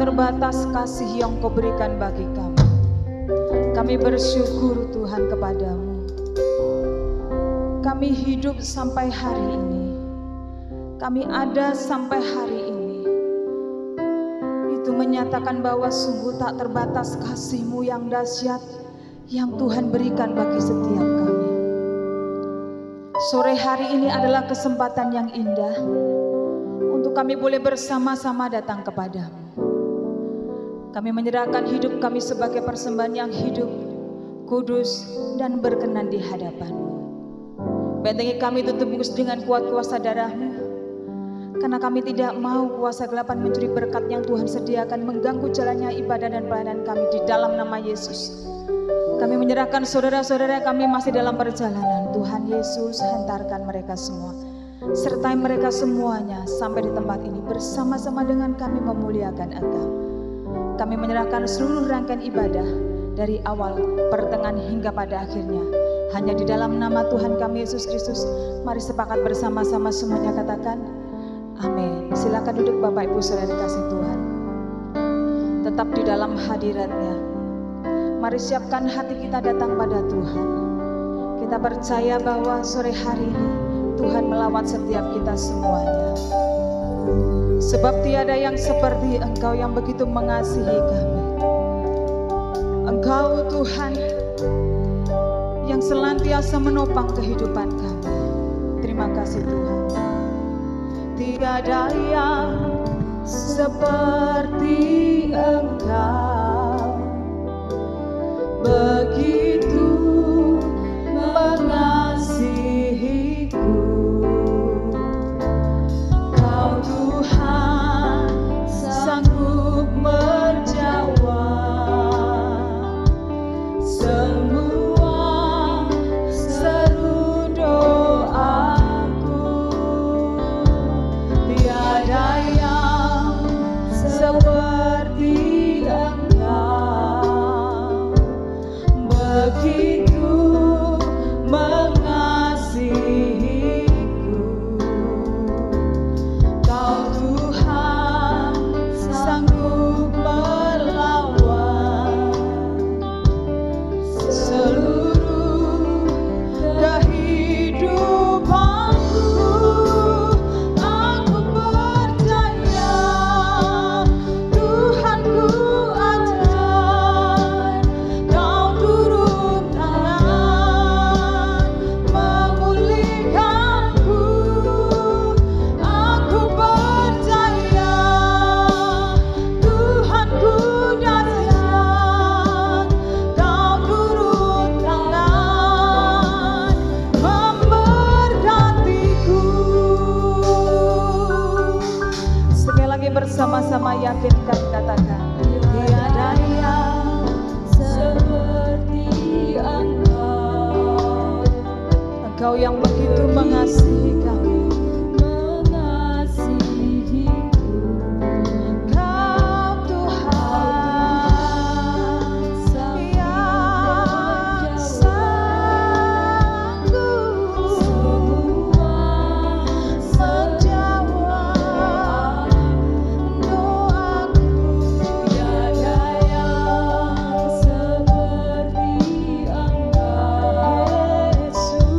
tak terbatas kasih yang Kau berikan bagi kami. Kami bersyukur Tuhan kepadamu. Kami hidup sampai hari ini. Kami ada sampai hari ini. Itu menyatakan bahwa sungguh tak terbatas kasih-Mu yang dahsyat yang Tuhan berikan bagi setiap kami. Sore hari ini adalah kesempatan yang indah untuk kami boleh bersama-sama datang kepadamu. Kami menyerahkan hidup kami sebagai persembahan yang hidup, kudus, dan berkenan di hadapan-Mu. Bentengi kami tutup dengan kuat kuasa darah-Mu, karena kami tidak mau kuasa gelapan mencuri berkat yang Tuhan sediakan mengganggu jalannya ibadah dan pelayanan kami di dalam nama Yesus. Kami menyerahkan saudara-saudara kami masih dalam perjalanan. Tuhan Yesus, hantarkan mereka semua. Sertai mereka semuanya sampai di tempat ini bersama-sama dengan kami memuliakan Engkau. Kami menyerahkan seluruh rangkaian ibadah dari awal, pertengahan hingga pada akhirnya. Hanya di dalam nama Tuhan kami Yesus Kristus. Mari sepakat bersama-sama semuanya katakan amin. Silakan duduk Bapak Ibu Saudara kasih Tuhan. Tetap di dalam hadirat-Nya. Mari siapkan hati kita datang pada Tuhan. Kita percaya bahwa sore hari ini Tuhan melawat setiap kita semuanya. Sebab tiada yang seperti Engkau yang begitu mengasihi kami. Engkau Tuhan yang senantiasa menopang kehidupan kami. Terima kasih Tuhan. Tiada yang seperti Engkau, begitu mengasihiku. Kau Tuhan sanggup menjawab semua seru doaku. Tiada yang seperti Engkau, begitu mengasihiku. Kau Tuhan sanggup melawan seluruh kehidupanku. Aku percaya Tuhanku ajaib. Kau turun tangan memulihkanku. Aku percaya Tuhanku dahsyat. Kau turun tangan memberkatiku. Sekali lagi bersama-sama yakinkan katakan tiada yang seperti Engkau. Engkau yang begitu mengasihi kami. Kau Tuhan yang sanggup menjawab doaku. Tiada yang seperti Engkau, Yesus.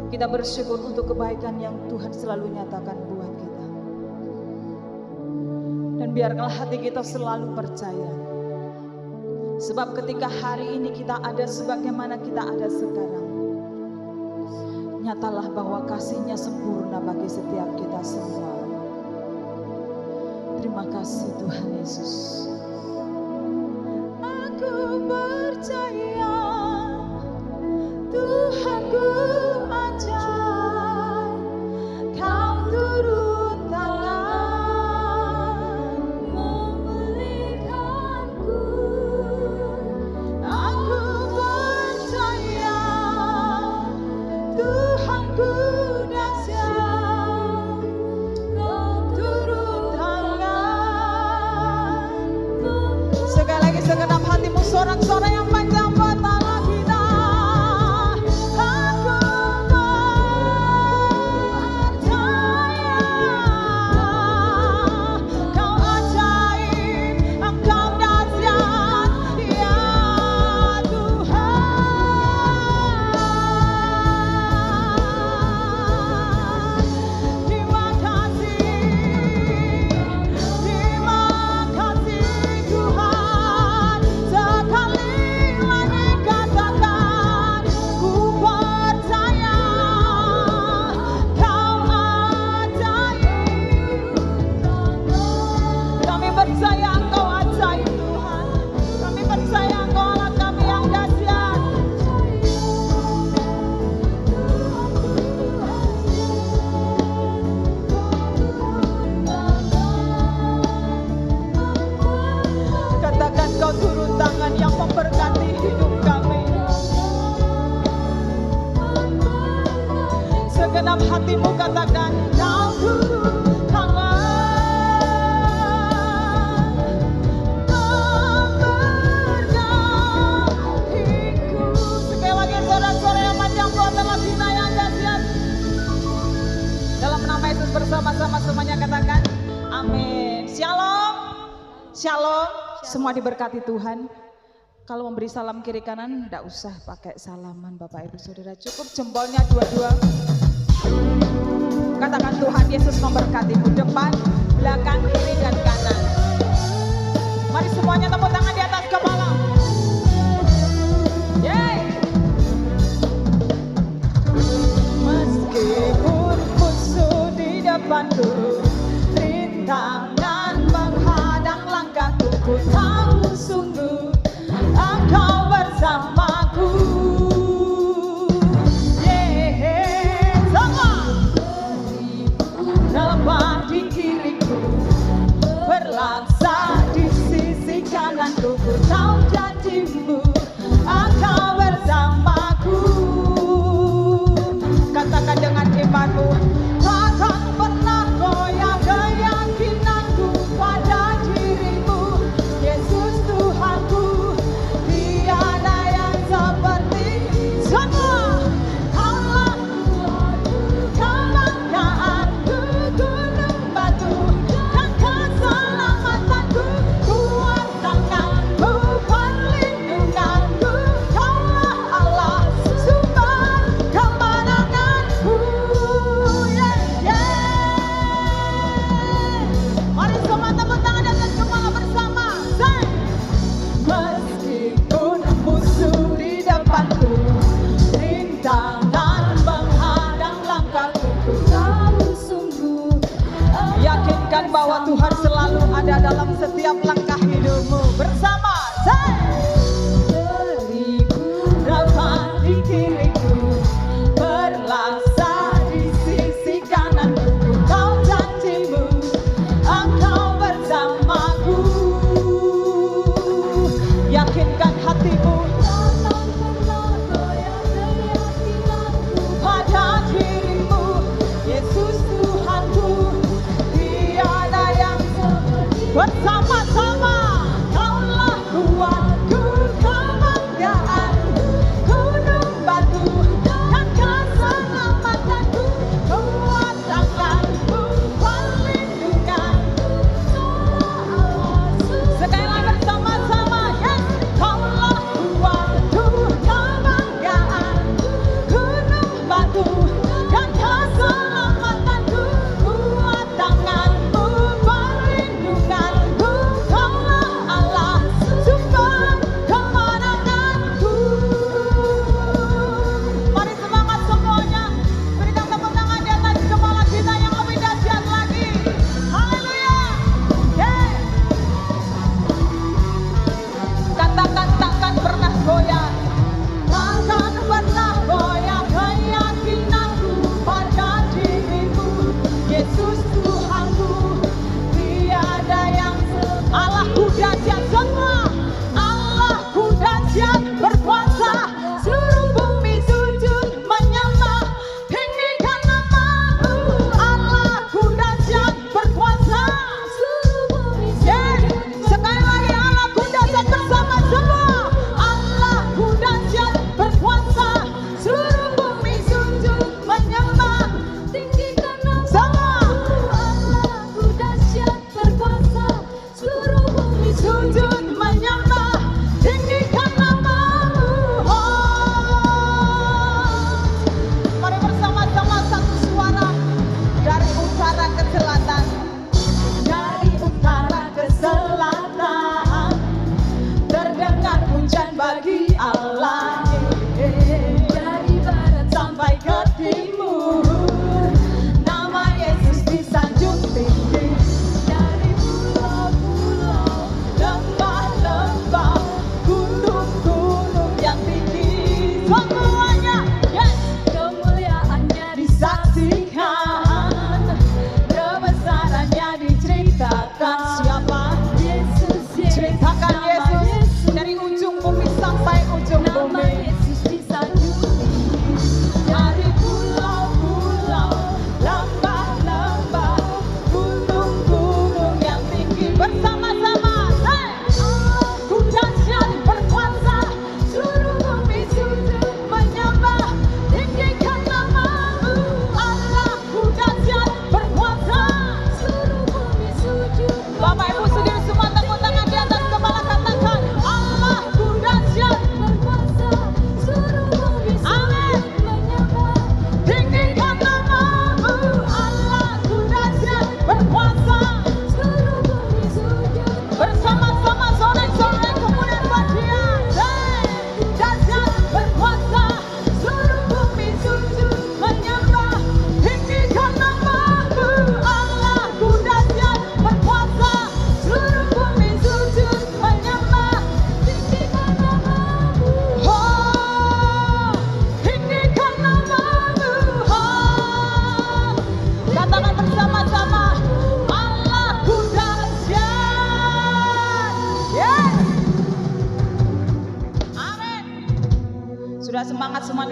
Kita bersyukur untuk kebaikan yang Tuhan selalu nyatakan buat kita. Dan biarkanlah hati kita selalu percaya. Sebab ketika hari ini kita ada sebagaimana kita ada sekarang, nyatalah bahwa kasih-Nya sempurna bagi setiap kita semua. Terima kasih Tuhan Yesus. Aku percaya Tuhanku ajaib, Kau turun tangan memulihkanku. Aku percaya Tuhanku dahsyat, Kau turun tangan. Sekali lagi segenap hatimu, sorak-sorai yang panjang buat Allah kita. Kau turun tangan yang memberkati hidup kami. Segenap hatimu katakan, Kau turun tangan memberkatiku. Sekali lagi saudara-saudara yang panjang buat dalam hina yang dahsyat. Dalam nama Yesus bersama-sama semuanya katakan, amin. Shalom. Shalom. Semua diberkati Tuhan. Kalau memberi salam kiri kanan, tidak usah pakai salaman Bapak Ibu Saudara. Cukup jempolnya dua-dua. Katakan Tuhan Yesus memberkatimu depan, belakang, kiri dan kanan. Mari semuanya tepuk tangan di atas kepala. Yeay. Meskipun musuh di depanku, rintangan menghadang langkahku, ku tahu sungguh Engkau bersamaku. Sama dapat di kiriku, berlaksa di sisi kananku, ku tahu janji-Mu Engkau bersamaku. Katakan dengan imanmu, takkan pernah goyah keyakinanku pada diri-Mu, Yesus Tuhanku. Tiada yang seperti semua. Kaulah kebanggaanku, gunung batu dan keselamatanku, kuat tanganku, perlindunganku. Kaulah Allah, sumber kemenanganku. Mari semua tepuk tangan dan kepala bersama. Say. Meskipun musuh di depanku, rintangan menghadang langkahku, ku tahu sungguh. Yakinkan bahwa Tuhan selalu ada dalam setiap langkah hidupmu. Bersama, say. Beriku dapat di kiriku, berlaksa di sisi kananku, ku tahu janji-Mu Engkau bersamaku. Yakinkan hatimu, pada diri-Mu, Yesus Tuhanku. Tiada yang seperti bersama-sama. Kaulah kuatku, kebanggaanku, gunung batu dan keselamatanku, kuat tanganku, perlindunganku. Sekali lagi bersama-sama, yes. Kaulah kuatku, kebanggaanku, gunung batu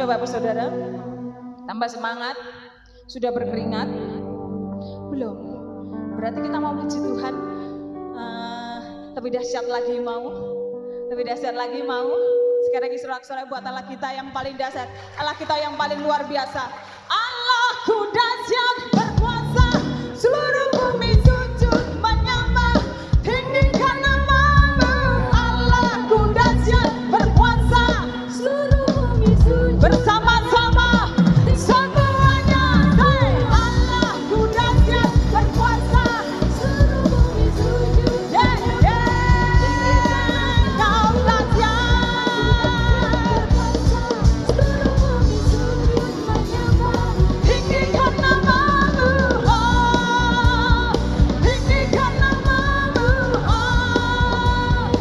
Bapak Saudara? Tambah semangat? Sudah berkeringat? Belum? Berarti kita mau puji Tuhan. Lebih dahsyat lagi mau? Lebih dahsyat lagi mau? Sekarang sorak-sorai buat Allah kita yang paling dahsyat, Allah kita yang paling luar biasa. Allahku dahsyat berkuasa, seluruh bumi sujud menyembah, tinggikan namamu. Allahku dahsyat berkuasa, seluruh bumi sujud bersama-sama semuanya. Hey, Allahku dahsyat berkuasa, seluruh bumi sujud. Yeah, yeah, kau dahsyat, seluruh bumi sujud menyembah, tinggikan namamu. Oh, tinggikan namamu. Oh,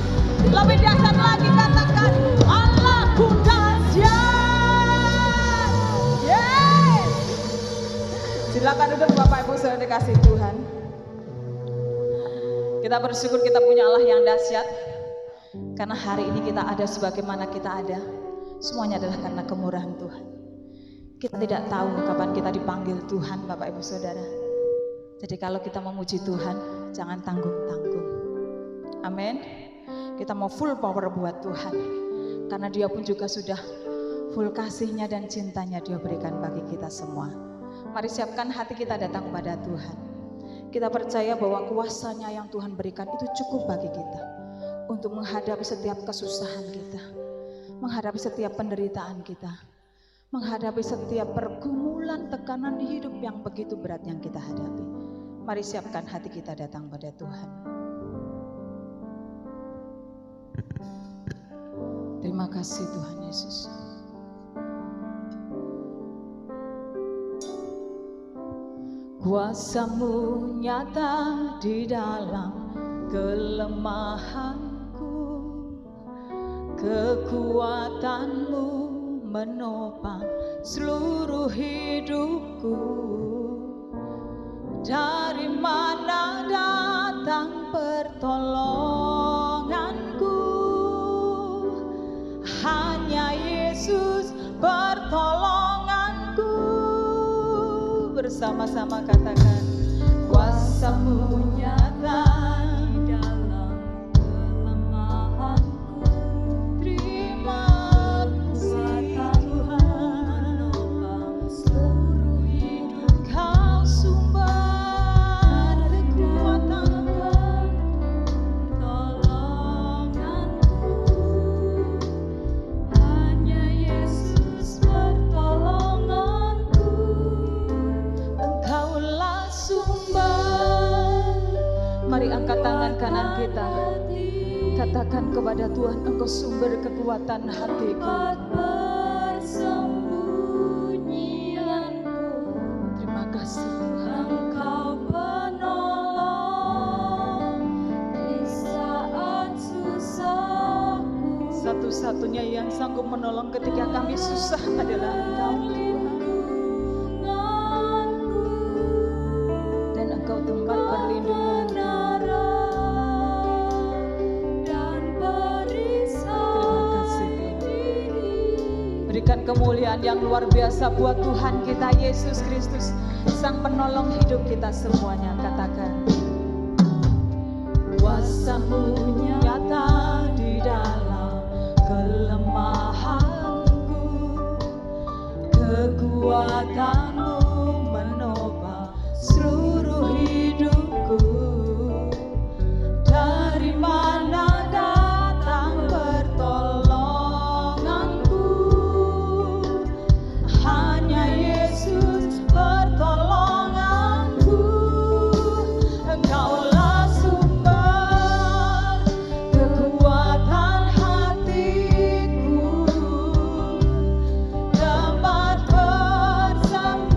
lebih dahsyat lagi katakan, Allahku dahsyat. Yes. Silakan duduk Bapak Ibu saudara dikasih Tuhan. Kita bersyukur kita punya Allah yang dahsyat. Karena hari ini kita ada sebagaimana kita ada, semuanya adalah karena kemurahan Tuhan. Kita tidak tahu kapan kita dipanggil Tuhan Bapak Ibu Saudara. Jadi kalau kita memuji Tuhan, jangan tanggung-tanggung. Amin. Kita mau full power buat Tuhan. Karena Dia pun juga sudah full kasihnya dan cintanya Dia berikan bagi kita semua. Mari siapkan hati kita datang kepada Tuhan. Kita percaya bahwa kuasanya yang Tuhan berikan itu cukup bagi kita untuk menghadapi setiap kesusahan kita, menghadapi setiap penderitaan kita, menghadapi setiap pergumulan tekanan hidup yang begitu berat yang kita hadapi. Mari siapkan hati kita datang pada Tuhan. Terima kasih Tuhan Yesus. Kuasa-Mu nyata di dalam kelemahanku, kekuatan-Mu menopang seluruh hidupku. Dari mana datang pertolonganku? Hanya Yesus pertolonganku. Bersama-sama katakan, kuasa-Mu nyata di dalam kelemahanku. Terima kasih Tuhan, menopang seluruh hidup. Kau sumber kekuatanku, pertolonganku. Hanya Yesus pertolonganku. Engkaulah sumber. Mari angkat tangan kanan kita, katakan kepada Tuhan, Engkau sumber kekuatan hatiku. Terima kasih Tuhan. Engkau penolong di saat susahku. Satu-satunya yang sanggup menolong ketika kami susah adalah Engkau Tuhan. Dan Engkau tempat perlindungan. Terima kasih Tuhan. Berikan kemuliaan yang luar biasa buat Tuhan kita Yesus Kristus, Sang Penolong hidup kita semuanya. Katakan, kuasa-Mu nyata di dalam kelemahanku, kekuatan-Mu menopang seluruh hidupku. Dari mana datang pertolonganku? Hanya Yesus pertolonganku. Engkaulah sumber kekuatan hatiku, tempat bersembunyi.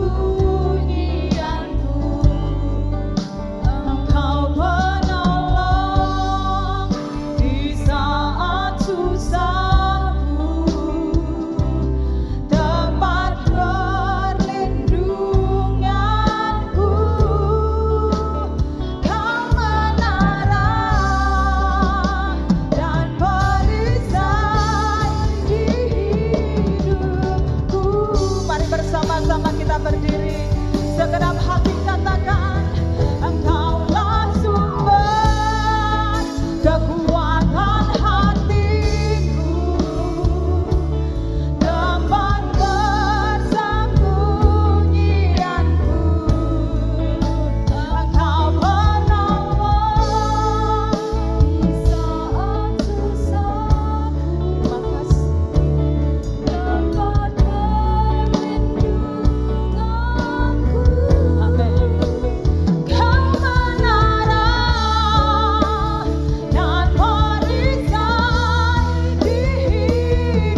bersama-sama kita berdiri. Segenap hati katakan, Engkaulah sumber kekuatan hatiku, tempat persembunyianku. Engkau penolong di saat susah. Terima kasih. Tempat perlindunganku. Amin. Kau menara dan perisai di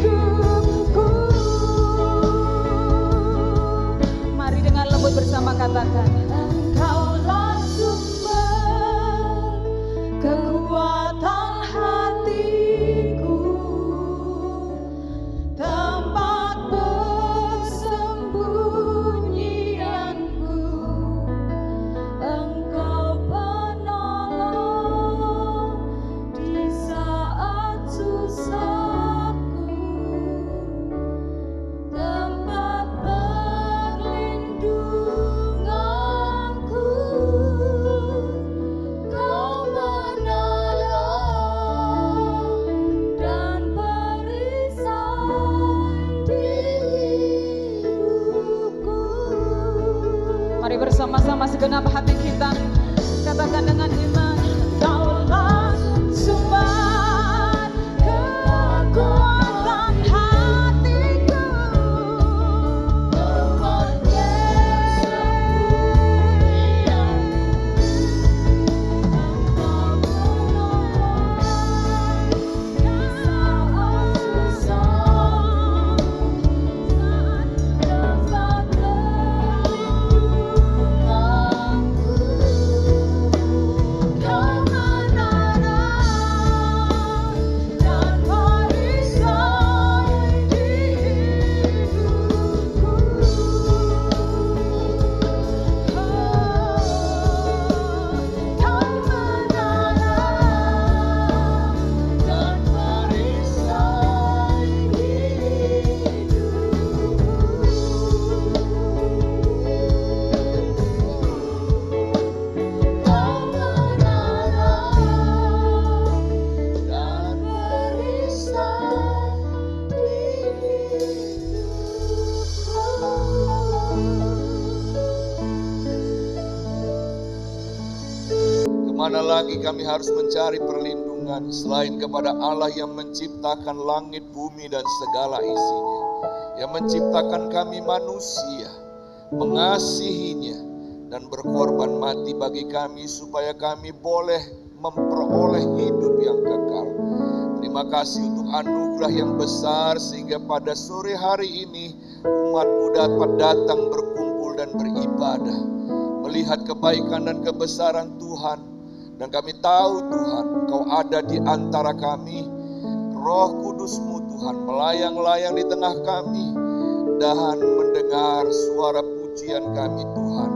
hidupku. Mari dengan lembut bersama katakan, Engkaulah sumber kekuatan hatiku, tempat persembunyianku. Engkau penolong di saat susahku, tempat perlindunganku. Kau menolong dan perisai di hidupku. Mari bersama-sama segenap hati kita katakan dengan iman, Engkaulah sumber kekuatan hatiku, tempat persembunyianku. Engkau penolong di saat susah, tempat perlindunganku. Kau menara dan perisai di hidupku. Kau menara dan perisai di hidupku. Kau menara dan perisai di hidupku. Kemana lagi kami harus mencari perlindungan selain kepada Allah yang menciptakan langit, bumi, dan segala isinya, yang menciptakan kami manusia, mengasihinya, dan berkorban mati bagi kami supaya kami boleh memperoleh hidup yang kekal. Terima kasih untuk anugerah yang besar sehingga pada sore hari ini umat-Mu dapat datang berkumpul dan beribadah, melihat kebaikan dan kebesaran Tuhan. Dan kami tahu Tuhan, Engkau ada di antara kami. Roh Kudus-Mu Tuhan melayang-layang di tengah kami dan mendengar suara pujian kami Tuhan.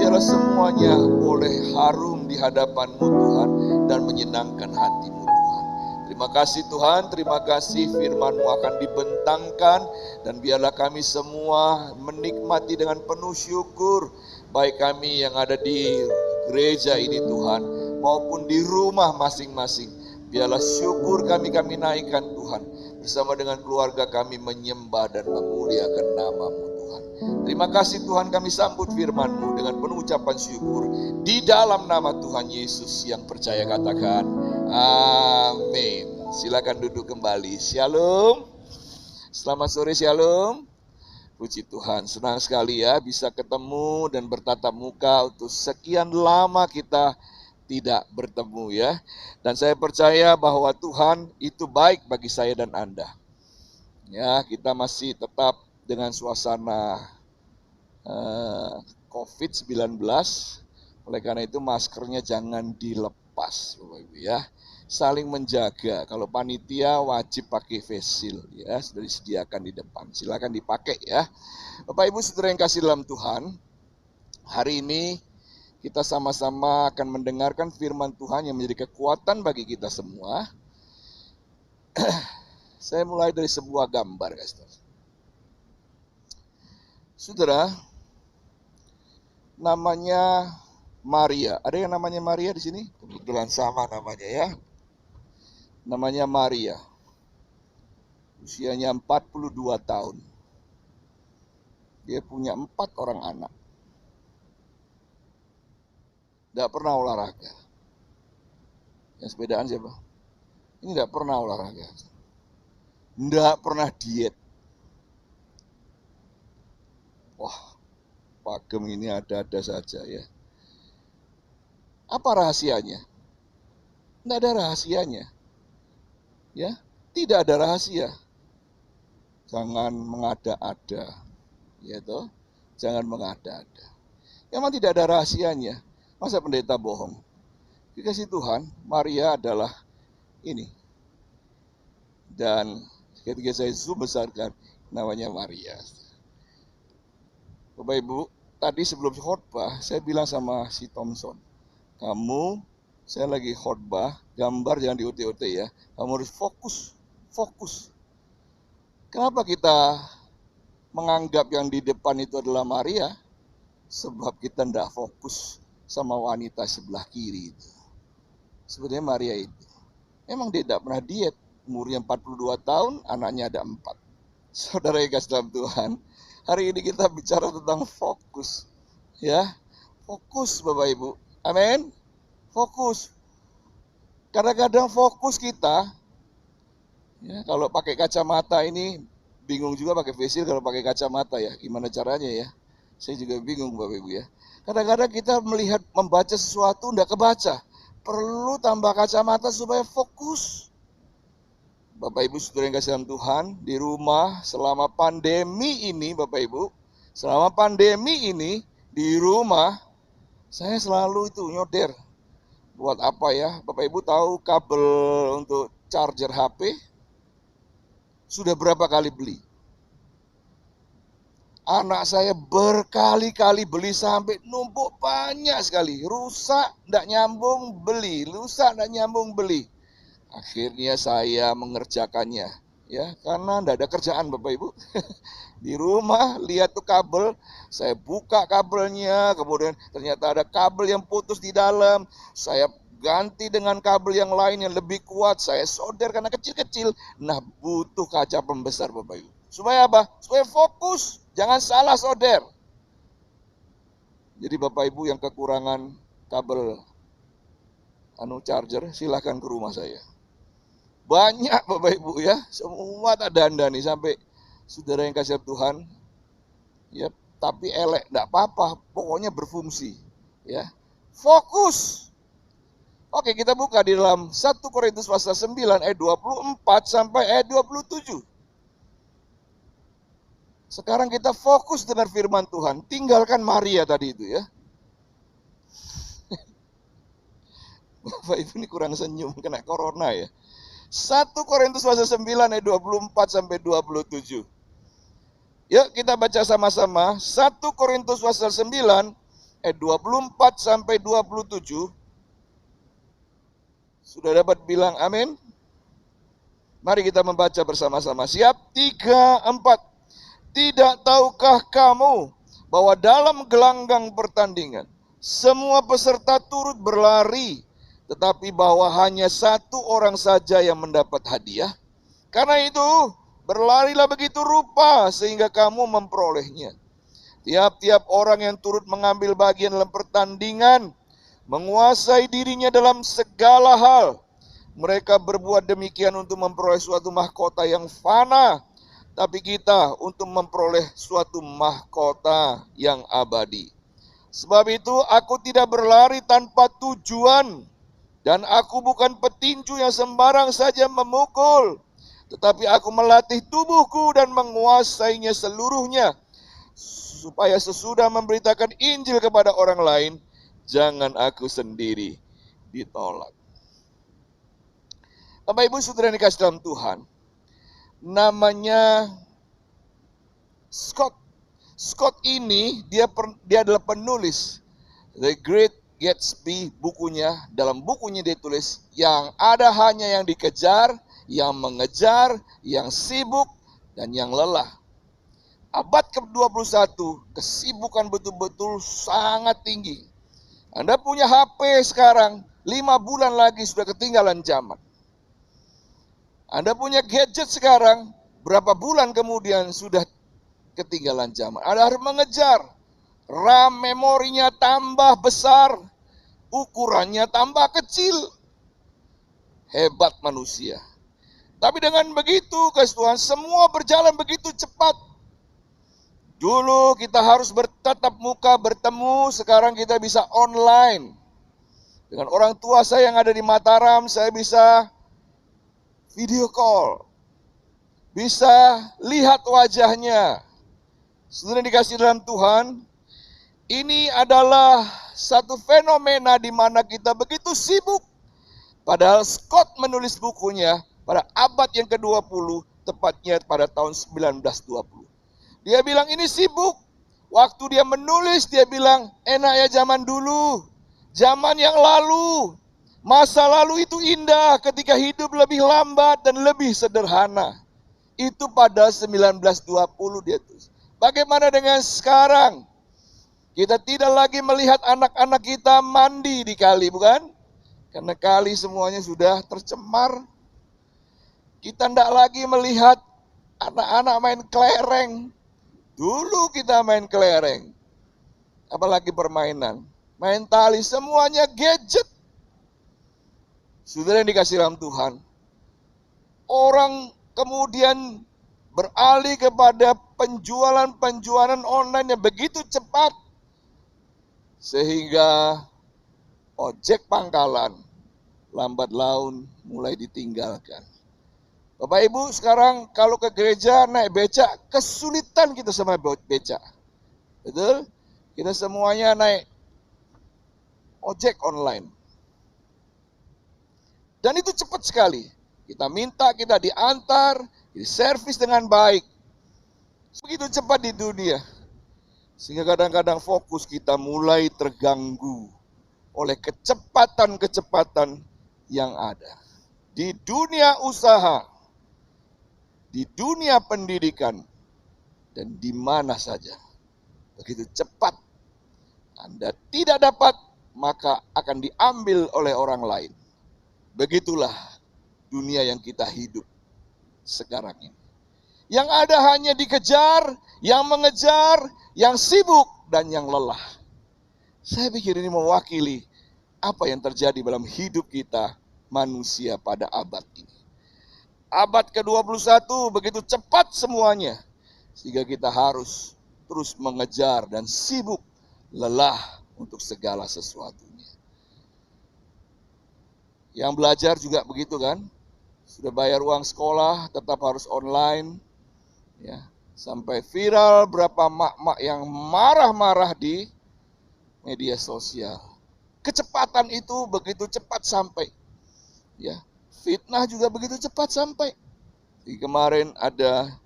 Biarlah semuanya boleh harum di hadapan-Mu Tuhan dan menyenangkan hati-Mu Tuhan. Terima kasih Tuhan, terima kasih firman-Mu akan dibentangkan. Dan biarlah kami semua menikmati dengan penuh syukur, baik kami yang ada di gereja ini Tuhan, maupun di rumah masing-masing. Biarlah syukur kami naikkan Tuhan. Bersama dengan keluarga kami menyembah dan memuliakan nama-Mu Tuhan. Terima kasih Tuhan, kami sambut firman-Mu dengan penuh ucapan syukur. Di dalam nama Tuhan Yesus yang percaya katakan amin. Silakan duduk kembali. Shalom. Selamat sore, shalom. Puji Tuhan, senang sekali ya bisa ketemu dan bertatap muka untuk sekian lama kita tidak bertemu ya. Dan saya percaya bahwa Tuhan itu baik bagi saya dan Anda. Ya, kita masih tetap dengan suasana COVID-19. Oleh karena itu maskernya jangan dilepas Bapak Ibu ya. Saling menjaga. Kalau panitia wajib pakai face shield ya, sudah disediakan di depan. Silakan dipakai ya. Bapak Ibu saudara yang kasih dalam Tuhan, hari ini kita sama-sama akan mendengarkan firman Tuhan yang menjadi kekuatan bagi kita semua. Saya mulai dari sebuah gambar, guys. Saudara, namanya Maria. Ada yang namanya Maria di sini? Kebetulan sama namanya ya. Namanya Maria. Usianya 42 tahun. Dia punya 4 orang anak. Tidak pernah olahraga. Yang sepedaan siapa? Ini tidak pernah olahraga. Tidak pernah diet. Wah, pagem ini ada-ada saja ya. Apa rahasianya? Tidak ada rahasianya. Ya, tidak ada rahasia. Jangan mengada-ada. Ya toh, jangan mengada-ada. Memang tidak ada rahasianya. Masa pendeta bohong? Dikasih Tuhan, Maria adalah ini. Dan ketika saya zoom besarkan, namanya Maria. Bapak Ibu, tadi sebelum khotbah, saya bilang sama si Thompson, kamu, saya lagi khotbah, gambar jangan diut-ut ya. Kamu harus fokus. Kenapa kita menganggap yang di depan itu adalah Maria? Sebab kita tidak fokus sama wanita sebelah kiri itu. Sebenarnya Maria itu memang dia tidak pernah diet. Umurnya 42 tahun, anaknya ada 4. Saudara yang kasih dalam Tuhan, hari ini kita bicara tentang fokus. Ya, fokus Bapak Ibu. Amin. Fokus. Kadang-kadang fokus kita, ya, kalau pakai kacamata ini, bingung juga pakai facial kalau pakai kacamata ya. Gimana caranya ya? Saya juga bingung Bapak Ibu ya. Kadang-kadang kita melihat, membaca sesuatu, tidak kebaca. Perlu tambah kacamata supaya fokus. Bapak Ibu saudara yang kasih dalam Tuhan, di rumah selama pandemi ini Bapak Ibu, selama pandemi ini di rumah, saya selalu itu nyoder. Buat apa ya? Bapak Ibu tahu kabel untuk charger HP? Sudah berapa kali beli? Anak saya berkali-kali beli sampai numpuk banyak sekali. Rusak, tidak nyambung, beli. Rusak, tidak nyambung, beli. Akhirnya saya mengerjakannya. Ya, karena tidak ada kerjaan Bapak Ibu. Di rumah, lihat tuh kabel. Saya buka kabelnya, kemudian ternyata ada kabel yang putus di dalam. Saya ganti dengan kabel yang lain yang lebih kuat. Saya solder karena kecil-kecil. Nah, butuh kaca pembesar Bapak Ibu. Supaya apa? Supaya fokus. Jangan salah solder. Jadi Bapak Ibu yang kekurangan kabel charger, silahkan ke rumah saya. Banyak Bapak Ibu ya, semua tak danda nih sampai saudara yang kasih Tuhan. Ya, tapi elek enggak apa-apa, pokoknya berfungsi, ya. Fokus. Oke, kita buka di dalam 1 Korintus pasal 9 ayat 24 sampai ayat 27. Sekarang kita fokus dengan firman Tuhan. Tinggalkan Maria tadi itu ya. Bapak Ibu ini kurang senyum, kena corona ya. 1 Korintus pasal 9 ayat 24 sampai 27. Yuk kita baca sama-sama. 1 Korintus pasal 9 ayat 24 sampai 27. Sudah dapat bilang amin? Mari kita membaca bersama-sama. Siap? 3, 4. Tidak tahukah kamu bahwa dalam gelanggang pertandingan semua peserta turut berlari, tetapi bahwa hanya satu orang saja yang mendapat hadiah? Karena itu, berlarilah begitu rupa sehingga kamu memperolehnya. Tiap-tiap orang yang turut mengambil bagian dalam pertandingan menguasai dirinya dalam segala hal. Mereka berbuat demikian untuk memperoleh suatu mahkota yang fana, tapi kita untuk memperoleh suatu mahkota yang abadi. Sebab itu aku tidak berlari tanpa tujuan, dan aku bukan petinju yang sembarang saja memukul, tetapi aku melatih tubuhku dan menguasainya seluruhnya, supaya sesudah memberitakan Injil kepada orang lain, jangan aku sendiri ditolak. Bapak Ibu saudara yang dikasih dalam Tuhan, namanya Scott. Scott ini dia adalah penulis The Great Gatsby bukunya. Dalam bukunya dia tulis yang ada hanya yang dikejar, yang mengejar, yang sibuk dan yang lelah. abad ke-21, kesibukan betul-betul sangat tinggi. Anda punya HP sekarang, 5 bulan lagi sudah ketinggalan zaman. Anda punya gadget sekarang, berapa bulan kemudian sudah ketinggalan zaman. Anda harus mengejar. RAM memorinya tambah besar, ukurannya tambah kecil. Hebat manusia. Tapi dengan begitu, guys Tuhan, semua berjalan begitu cepat. Dulu kita harus bertatap muka bertemu, sekarang kita bisa online. Dengan orang tua saya yang ada di Mataram, saya bisa video call. Bisa lihat wajahnya. Saudara dikasih dalam Tuhan, ini adalah satu fenomena di mana kita begitu sibuk. Padahal Scott menulis bukunya pada abad yang ke-20, tepatnya pada tahun 1920. Dia bilang ini sibuk. Waktu dia menulis, dia bilang enak ya zaman dulu. Zaman yang lalu. Masa lalu itu indah ketika hidup lebih lambat dan lebih sederhana. Itu pada 1920 dia tulis. Bagaimana dengan sekarang? Kita tidak lagi melihat anak-anak kita mandi di kali, bukan? Karena kali semuanya sudah tercemar. Kita tidak lagi melihat anak-anak main kelereng. Dulu kita main kelereng. Apalagi permainan. Main tali, semuanya gadget. Saudara yang dikasih dalam Tuhan. Orang kemudian beralih kepada penjualan online yang begitu cepat. Sehingga ojek pangkalan lambat laun mulai ditinggalkan. Bapak Ibu sekarang kalau ke gereja naik becak, kesulitan kita sama becak. Betul? Kita semuanya naik ojek online. Dan itu cepat sekali. Kita minta, kita diantar, diservis dengan baik. Begitu cepat di dunia. Sehingga kadang-kadang fokus kita mulai terganggu oleh kecepatan-kecepatan yang ada. Di dunia usaha, di dunia pendidikan, dan di mana saja. Begitu cepat Anda tidak dapat, maka akan diambil oleh orang lain. Begitulah dunia yang kita hidup sekarang ini. Yang ada hanya dikejar, yang mengejar, yang sibuk, dan yang lelah. Saya pikir ini mewakili apa yang terjadi dalam hidup kita manusia pada abad ini. Abad ke-21 begitu cepat semuanya. Sehingga kita harus terus mengejar dan sibuk, lelah untuk segala sesuatunya. Yang belajar juga begitu kan? Sudah bayar uang sekolah, tetap harus online. Ya, sampai viral berapa mak-mak yang marah-marah di media sosial. Kecepatan itu begitu cepat sampai. Ya, fitnah juga begitu cepat sampai. Kemarin ada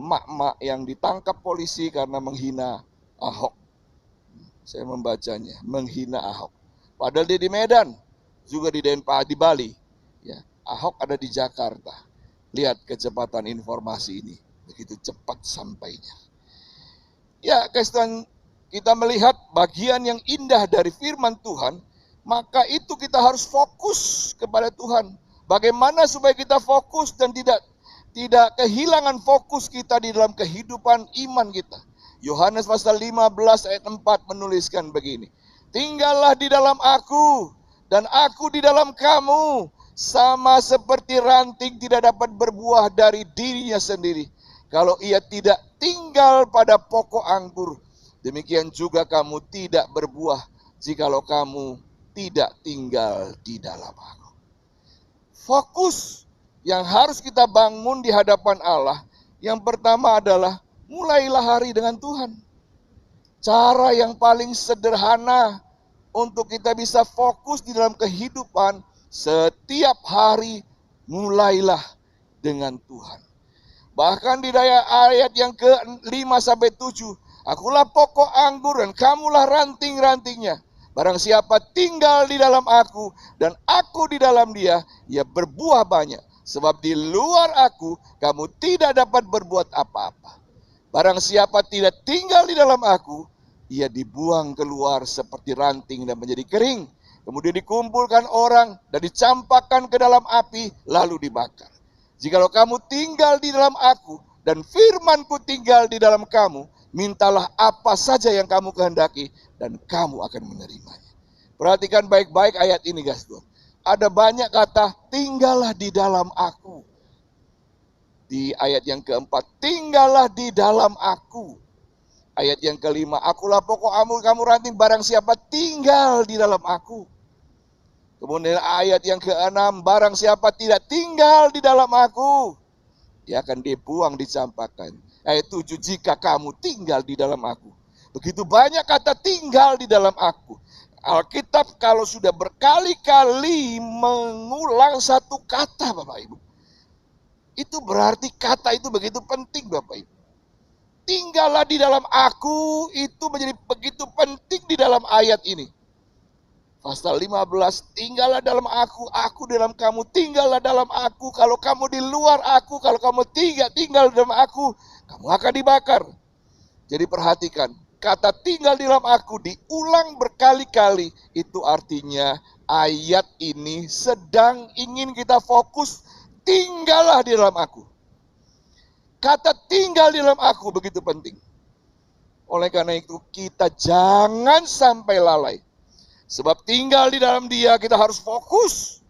mak-mak yang ditangkap polisi karena menghina Ahok. Saya membacanya, menghina Ahok. Padahal dia di Medan, juga di Denpasar, di Bali. Ya, Ahok ada di Jakarta. Lihat kecepatan informasi ini, begitu cepat sampainya. Ya, kita melihat bagian yang indah dari firman Tuhan, maka itu kita harus fokus kepada Tuhan. Bagaimana supaya kita fokus dan tidak kehilangan fokus kita di dalam kehidupan iman kita. Yohanes pasal 15 ayat 4 menuliskan begini. Tinggallah di dalam aku dan aku di dalam kamu. Sama seperti ranting tidak dapat berbuah dari dirinya sendiri. Kalau ia tidak tinggal pada pokok anggur. Demikian juga kamu tidak berbuah jikalau kamu tidak tinggal di dalam aku. Fokus yang harus kita bangun di hadapan Allah. Yang pertama adalah mulailah hari dengan Tuhan. Cara yang paling sederhana untuk kita bisa fokus di dalam kehidupan, setiap hari mulailah dengan Tuhan. Bahkan di ayat yang ke-5 sampai 7, akulah pokok anggur dan kamulah ranting-rantingnya. Barang siapa tinggal di dalam aku dan aku di dalam dia, ia berbuah banyak. Sebab di luar aku, kamu tidak dapat berbuat apa-apa. Barang siapa tidak tinggal di dalam aku, ia dibuang keluar seperti ranting dan menjadi kering. Kemudian dikumpulkan orang dan dicampakkan ke dalam api, lalu dibakar. Jikalau kamu tinggal di dalam aku, dan firmanku tinggal di dalam kamu, mintalah apa saja yang kamu kehendaki, dan kamu akan menerimanya. Perhatikan baik-baik ayat ini, guys. Ada banyak kata, tinggallah di dalam aku. Di ayat yang keempat, tinggallah di dalam aku. Ayat yang kelima, akulah pokok kamu ranting, barang siapa tinggal di dalam aku. Kemudian ayat yang keenam, barang siapa tidak tinggal di dalam aku, dia akan dibuang, dicampakkan. Ayat 7, jika kamu tinggal di dalam aku. Begitu banyak kata tinggal di dalam aku. Alkitab kalau sudah berkali-kali mengulang satu kata, Bapak Ibu, itu berarti kata itu begitu penting, Bapak Ibu. Tinggallah di dalam aku, itu menjadi begitu penting di dalam ayat ini. Pasal 15, tinggallah dalam aku dalam kamu, tinggallah dalam aku. Kalau kamu di luar aku, kalau kamu tinggal dalam aku, kamu akan dibakar. Jadi perhatikan, kata tinggal di dalam aku diulang berkali-kali. Itu artinya ayat ini sedang ingin kita fokus, tinggallah di dalam aku. Kata tinggal di dalam aku begitu penting. Oleh karena itu kita jangan sampai lalai. Sebab tinggal di dalam Dia kita harus fokus.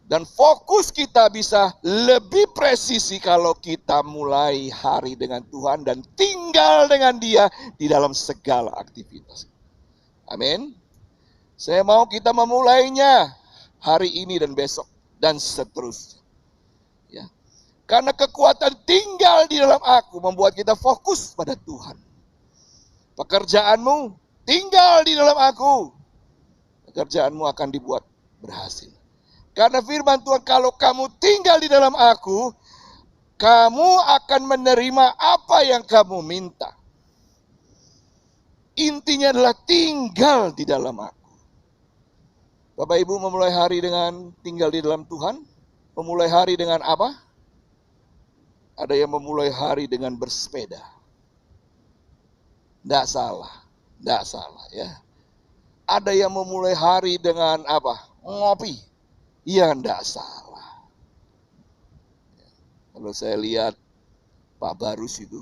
Dan fokus kita bisa lebih presisi kalau kita mulai hari dengan Tuhan dan tinggal dengan Dia di dalam segala aktivitas. Amin. Saya mau kita memulainya hari ini dan besok dan seterusnya. Ya. Karena kekuatan tinggal di dalam aku membuat kita fokus pada Tuhan. Pekerjaanmu tinggal di dalam aku. Pekerjaanmu akan dibuat berhasil. Karena firman Tuhan, kalau kamu tinggal di dalam aku, kamu akan menerima apa yang kamu minta. Intinya adalah tinggal di dalam aku. Bapak Ibu memulai hari dengan tinggal di dalam Tuhan. Memulai hari dengan apa? Ada yang memulai hari dengan bersepeda. Tidak salah ya. Ada yang memulai hari dengan apa? Ngopi. Ya tidak salah. Kalau saya lihat Pak Barus itu,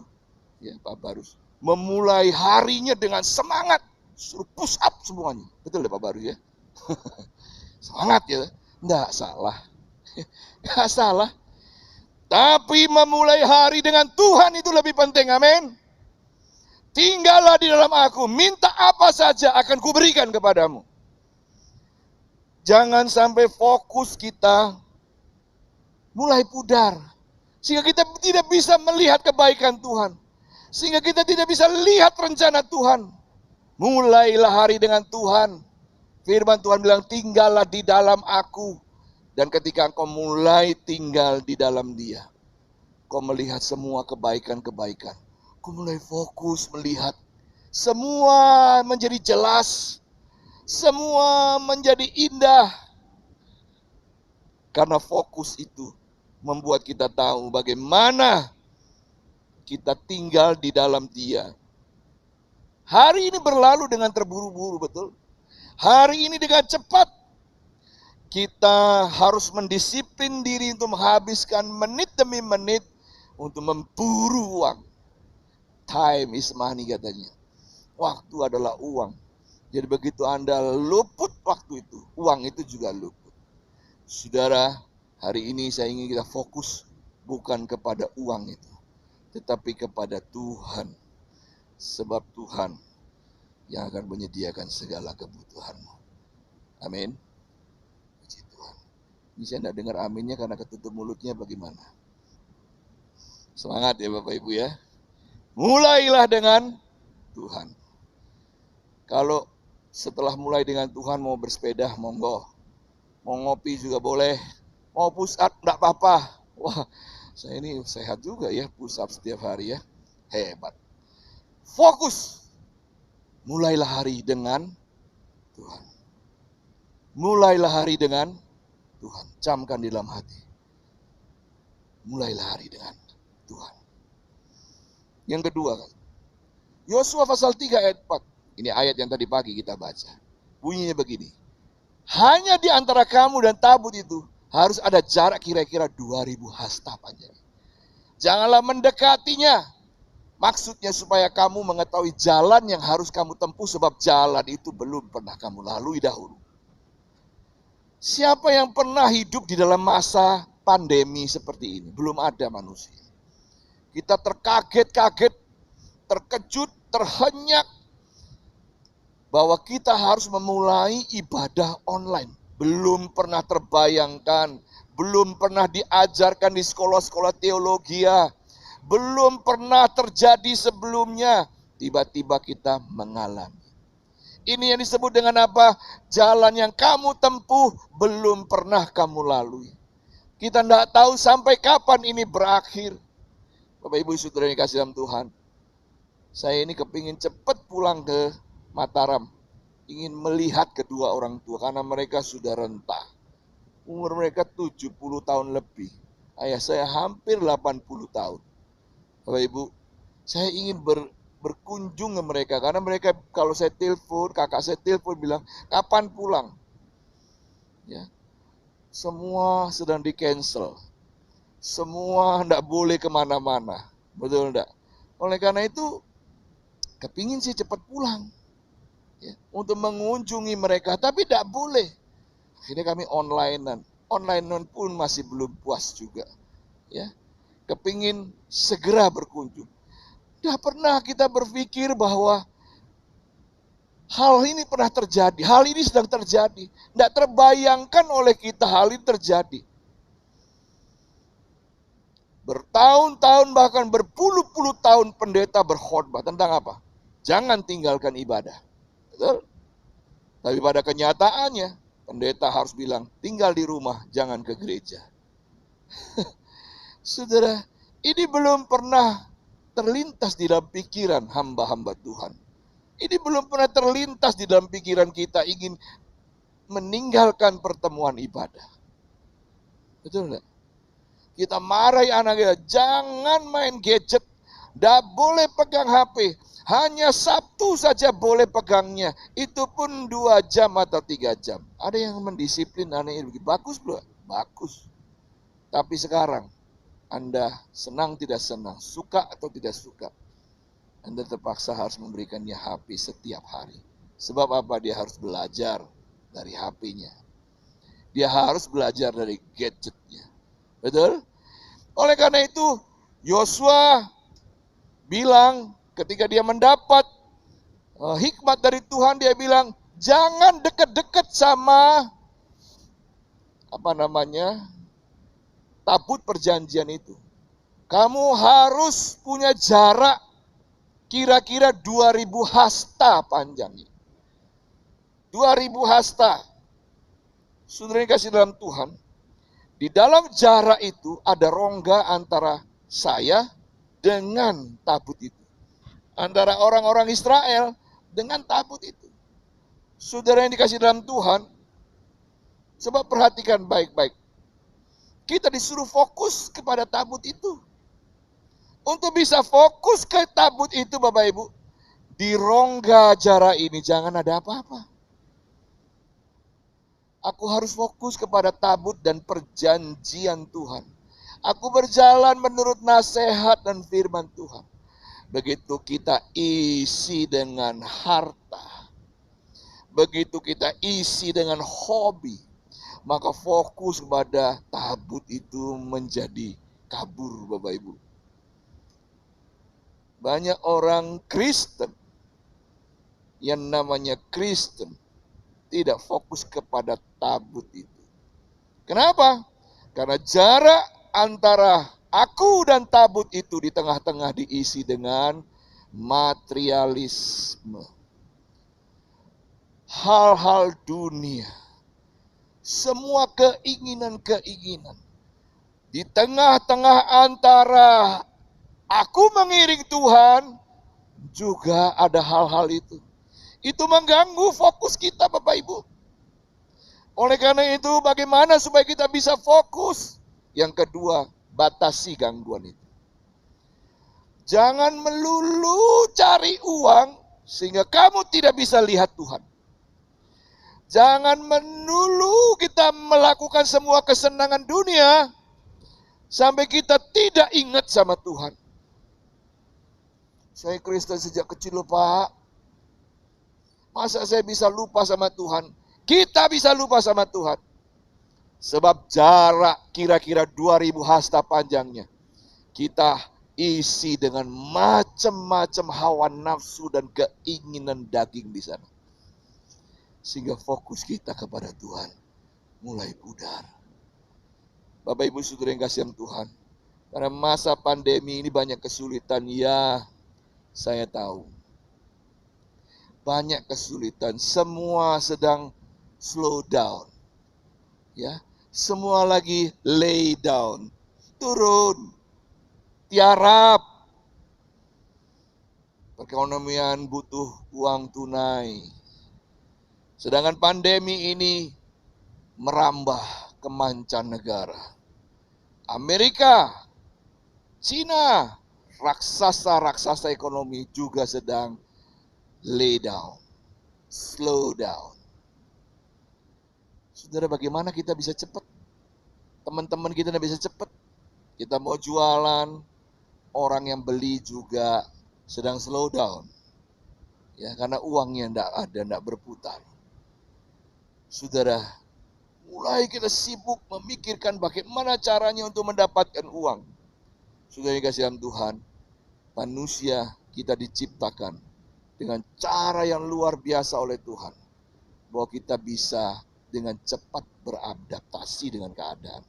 ya Pak Barus, memulai harinya dengan semangat, suruh push up semuanya. Betul ya Pak Barus ya? Semangat ya, tidak salah. Tidak salah. Tapi memulai hari dengan Tuhan itu lebih penting, amin. Tinggallah di dalam aku, minta apa saja akan kuberikan kepadamu. Jangan sampai fokus kita mulai pudar. Sehingga kita tidak bisa melihat kebaikan Tuhan. Sehingga kita tidak bisa lihat rencana Tuhan. Mulailah hari dengan Tuhan. Firman Tuhan bilang, tinggallah di dalam aku. Dan ketika engkau mulai tinggal di dalam Dia, kau melihat semua kebaikan-kebaikan. Kau mulai fokus melihat. Semua menjadi jelas. Semua menjadi indah. Karena fokus itu membuat kita tahu bagaimana kita tinggal di dalam Dia. Hari ini berlalu dengan terburu-buru, betul? Hari ini dengan cepat. Kita harus mendisiplin diri untuk menghabiskan menit demi menit untuk memburu uang. Time is money katanya. Waktu adalah uang. Jadi begitu Anda luput waktu itu, uang itu juga luput. Saudara, hari ini saya ingin kita fokus bukan kepada uang itu, tetapi kepada Tuhan. Sebab Tuhan yang akan menyediakan segala kebutuhanmu. Amin. Puji Tuhan. Ini saya tidak dengar aminnya karena ketutup mulutnya bagaimana. Semangat ya Bapak Ibu ya. Mulailah dengan Tuhan. Kalau setelah mulai dengan Tuhan mau bersepeda, monggo. Mau ngopi juga boleh. Mau push up, enggak apa-apa. Wah, saya ini sehat juga ya, push up setiap hari ya. Hebat. Fokus. Mulailah hari dengan Tuhan. Mulailah hari dengan Tuhan. Camkan di dalam hati. mulai lari dengan Tuhan. Yang kedua, Yosua pasal 3 ayat 4. Ini ayat yang tadi pagi kita baca. Bunyinya begini. Hanya di antara kamu dan tabut itu harus ada jarak kira-kira 2000 hasta panjang. Janganlah mendekatinya. Maksudnya supaya kamu mengetahui jalan yang harus kamu tempuh, sebab jalan itu belum pernah kamu lalui dahulu. Siapa yang pernah hidup di dalam masa pandemi seperti ini? Belum ada manusia. Kita terkaget-kaget, terkejut, terhenyak bahwa kita harus memulai ibadah online. Belum pernah terbayangkan, belum pernah diajarkan di sekolah-sekolah teologi, belum pernah terjadi sebelumnya. Tiba-tiba kita mengalami. Ini yang disebut dengan apa? Jalan yang kamu tempuh belum pernah kamu lalui. Kita tidak tahu sampai kapan ini berakhir. Bapak Ibu Saudara yang dikasihi dalam Tuhan, saya ini kepingin cepat pulang ke Mataram. Ingin melihat kedua orang tua karena mereka sudah renta. Umur mereka 70 tahun lebih. Ayah saya hampir 80 tahun. Bapak Ibu, saya ingin berkunjung ke mereka karena mereka kalau saya telepon, kakak saya telepon bilang, kapan pulang? Ya. Semua sedang di-cancel. Semua tidak boleh kemana-mana. Betul enggak? Oleh karena itu, kepingin sih cepat pulang. Ya, untuk mengunjungi mereka, tapi tidak boleh. Akhirnya kami online pun masih belum puas juga. Ya, kepingin segera berkunjung. Tidak pernah kita berpikir bahwa hal ini pernah terjadi, hal ini sedang terjadi. Tidak terbayangkan oleh kita hal ini terjadi. Bertahun-tahun bahkan berpuluh-puluh tahun pendeta berkhotbah tentang apa? Jangan tinggalkan ibadah. Betul? Tapi pada kenyataannya pendeta harus bilang tinggal di rumah, jangan ke gereja. Saudara, ini belum pernah terlintas di dalam pikiran hamba-hamba Tuhan. Ini belum pernah terlintas di dalam pikiran kita ingin meninggalkan pertemuan ibadah. Betul enggak? Kita marahi anak kita, jangan main gadget, tidak boleh pegang HP. Hanya Sabtu saja boleh pegangnya, itu pun 2 jam atau 3 jam. Ada yang mendisiplin anaknya begitu, bagus bro, bagus. Tapi sekarang, Anda senang tidak senang, suka atau tidak suka, Anda terpaksa harus memberikannya HP setiap hari. Sebab apa? Dia harus belajar dari HP-nya. Dia harus belajar dari gadgetnya. Betul? Oleh karena itu, Yosua bilang ketika dia mendapat hikmat dari Tuhan, dia bilang, jangan dekat-dekat sama tabut perjanjian itu. Kamu harus punya jarak kira-kira 2000 hasta panjangnya. 2000 hasta. Saudara yang kasih dalam Tuhan, di dalam jarak itu ada rongga antara saya dengan tabut itu. Antara orang-orang Israel dengan tabut itu. Saudara yang dikasih dalam Tuhan, coba perhatikan baik-baik. Kita disuruh fokus kepada tabut itu. Untuk bisa fokus ke tabut itu Bapak Ibu, di rongga jarak ini jangan ada apa-apa. Aku harus fokus kepada tabut dan perjanjian Tuhan. Aku berjalan menurut nasihat dan firman Tuhan. Begitu kita isi dengan harta, begitu kita isi dengan hobi, maka fokus kepada tabut itu menjadi kabur Bapak Ibu. Banyak orang Kristen, yang namanya Kristen, tidak fokus kepada tabut itu. Kenapa? Karena jarak antara aku dan tabut itu di tengah-tengah diisi dengan materialisme. Hal-hal dunia. Semua keinginan-keinginan. Di tengah-tengah antara aku mengiring Tuhan, juga ada hal-hal itu. Itu mengganggu fokus kita Bapak Ibu. Oleh karena itu bagaimana supaya kita bisa fokus? Yang kedua, Batasi gangguan itu. Jangan melulu cari uang sehingga kamu tidak bisa lihat Tuhan. Jangan melulu kita melakukan semua kesenangan dunia sampai kita tidak ingat sama Tuhan. Saya Kristen sejak kecil loh Pak. Masa saya bisa lupa sama Tuhan? Kita bisa lupa sama Tuhan. Sebab jarak kira-kira 2000 hasta panjangnya. Kita isi dengan macam-macam hawa nafsu dan keinginan daging di sana. Sehingga fokus kita kepada Tuhan mulai pudar. Bapak Ibu Saudara yang kasih Tuhan. Karena masa pandemi ini banyak kesulitan, ya saya tahu. Banyak kesulitan, semua sedang slow down. Ya, semua lagi lay down, turun, tiarap. Perekonomian butuh uang tunai. Sedangkan pandemi ini merambah ke mancanegara. Amerika, Cina, raksasa-raksasa ekonomi juga sedang lay down, slow down. Saudara, bagaimana kita bisa cepat? Teman-teman kita tidak bisa cepat. Kita mau jualan, orang yang beli juga sedang slow down. Ya, karena uangnya tidak ada, tidak berputar. Saudara, mulai kita sibuk memikirkan bagaimana caranya untuk mendapatkan uang. Saudara yang kasih dalam Tuhan, manusia kita diciptakan dengan cara yang luar biasa oleh Tuhan. Bahwa kita bisa dengan cepat beradaptasi dengan keadaan.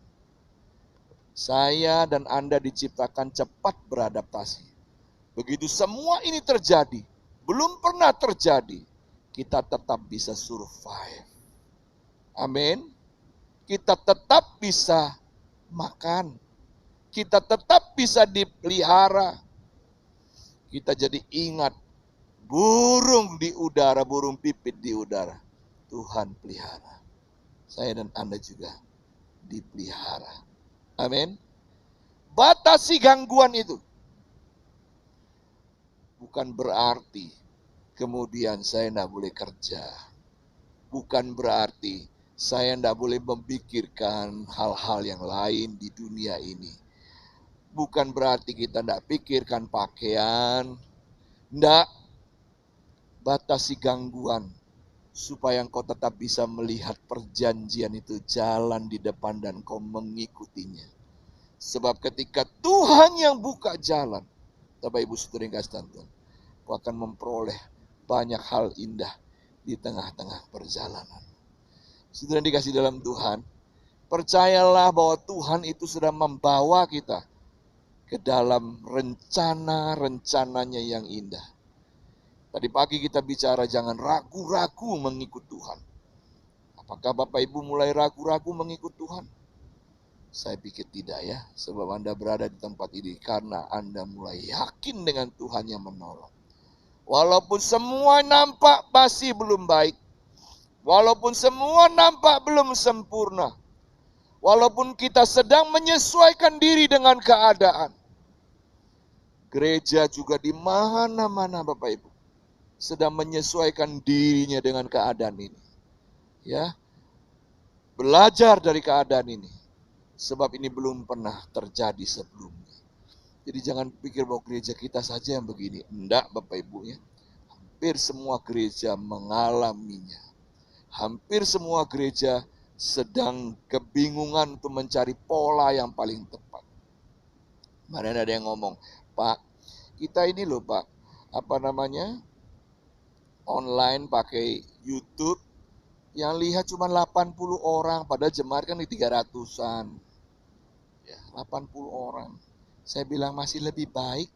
Saya dan Anda diciptakan cepat beradaptasi. Begitu semua ini terjadi, belum pernah terjadi, kita tetap bisa survive. Amin. Kita tetap bisa makan. Kita tetap bisa dipelihara. Kita jadi ingat burung di udara, burung pipit di udara. Tuhan pelihara. Saya dan Anda juga dipelihara. Amin. Batasi gangguan itu. Bukan berarti kemudian saya tidak boleh kerja. Bukan berarti saya tidak boleh memikirkan hal-hal yang lain di dunia ini. Bukan berarti kita tidak pikirkan pakaian. Tidak. Batasi gangguan supaya engkau tetap bisa melihat perjanjian itu jalan di depan dan kau mengikutinya. Sebab ketika Tuhan yang buka jalan, Bapak Ibu Saudara yang kasih Tuhan, kau akan memperoleh banyak hal indah di tengah-tengah perjalanan. Saudara yang dikasih dalam Tuhan, percayalah bahwa Tuhan itu sudah membawa kita ke dalam rencana-rencananya yang indah. Tadi pagi kita bicara jangan ragu-ragu mengikut Tuhan. Apakah Bapak Ibu mulai ragu-ragu mengikut Tuhan? Saya pikir tidak ya, sebab Anda berada di tempat ini karena Anda mulai yakin dengan Tuhan yang menolong. Walaupun semua nampak masih belum baik, walaupun semua nampak belum sempurna, walaupun kita sedang menyesuaikan diri dengan keadaan, gereja juga di mana-mana Bapak Ibu sedang menyesuaikan dirinya dengan keadaan ini. Ya. Belajar dari keadaan ini. Sebab ini belum pernah terjadi sebelumnya. Jadi jangan pikir bahwa gereja kita saja yang begini. Enggak Bapak Ibu ya. Hampir semua gereja mengalaminya. Hampir semua gereja sedang kebingungan untuk mencari pola yang paling tepat. Kemarin ada yang ngomong, Pak, kita ini loh Pak, online pakai YouTube, yang lihat cuma 80 orang, padahal jemaat kan di 300-an. Ya, 80 orang. Saya bilang masih lebih baik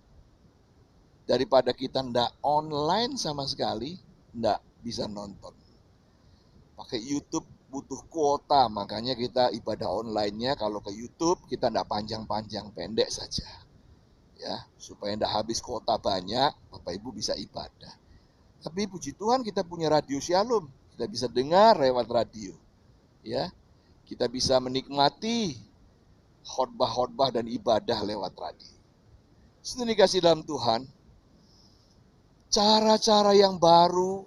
daripada kita ndak online sama sekali, ndak bisa nonton. Pakai YouTube butuh kuota, makanya kita ibadah online-nya kalau ke YouTube kita ndak panjang-panjang, pendek saja. Ya, supaya ndak habis kuota banyak, Bapak Ibu bisa ibadah. Tapi puji Tuhan kita punya radio Shalom. Kita bisa dengar lewat radio. Ya. Kita bisa menikmati khotbah-khotbah dan ibadah lewat radio. Saudara dikasih dalam Tuhan, cara-cara yang baru,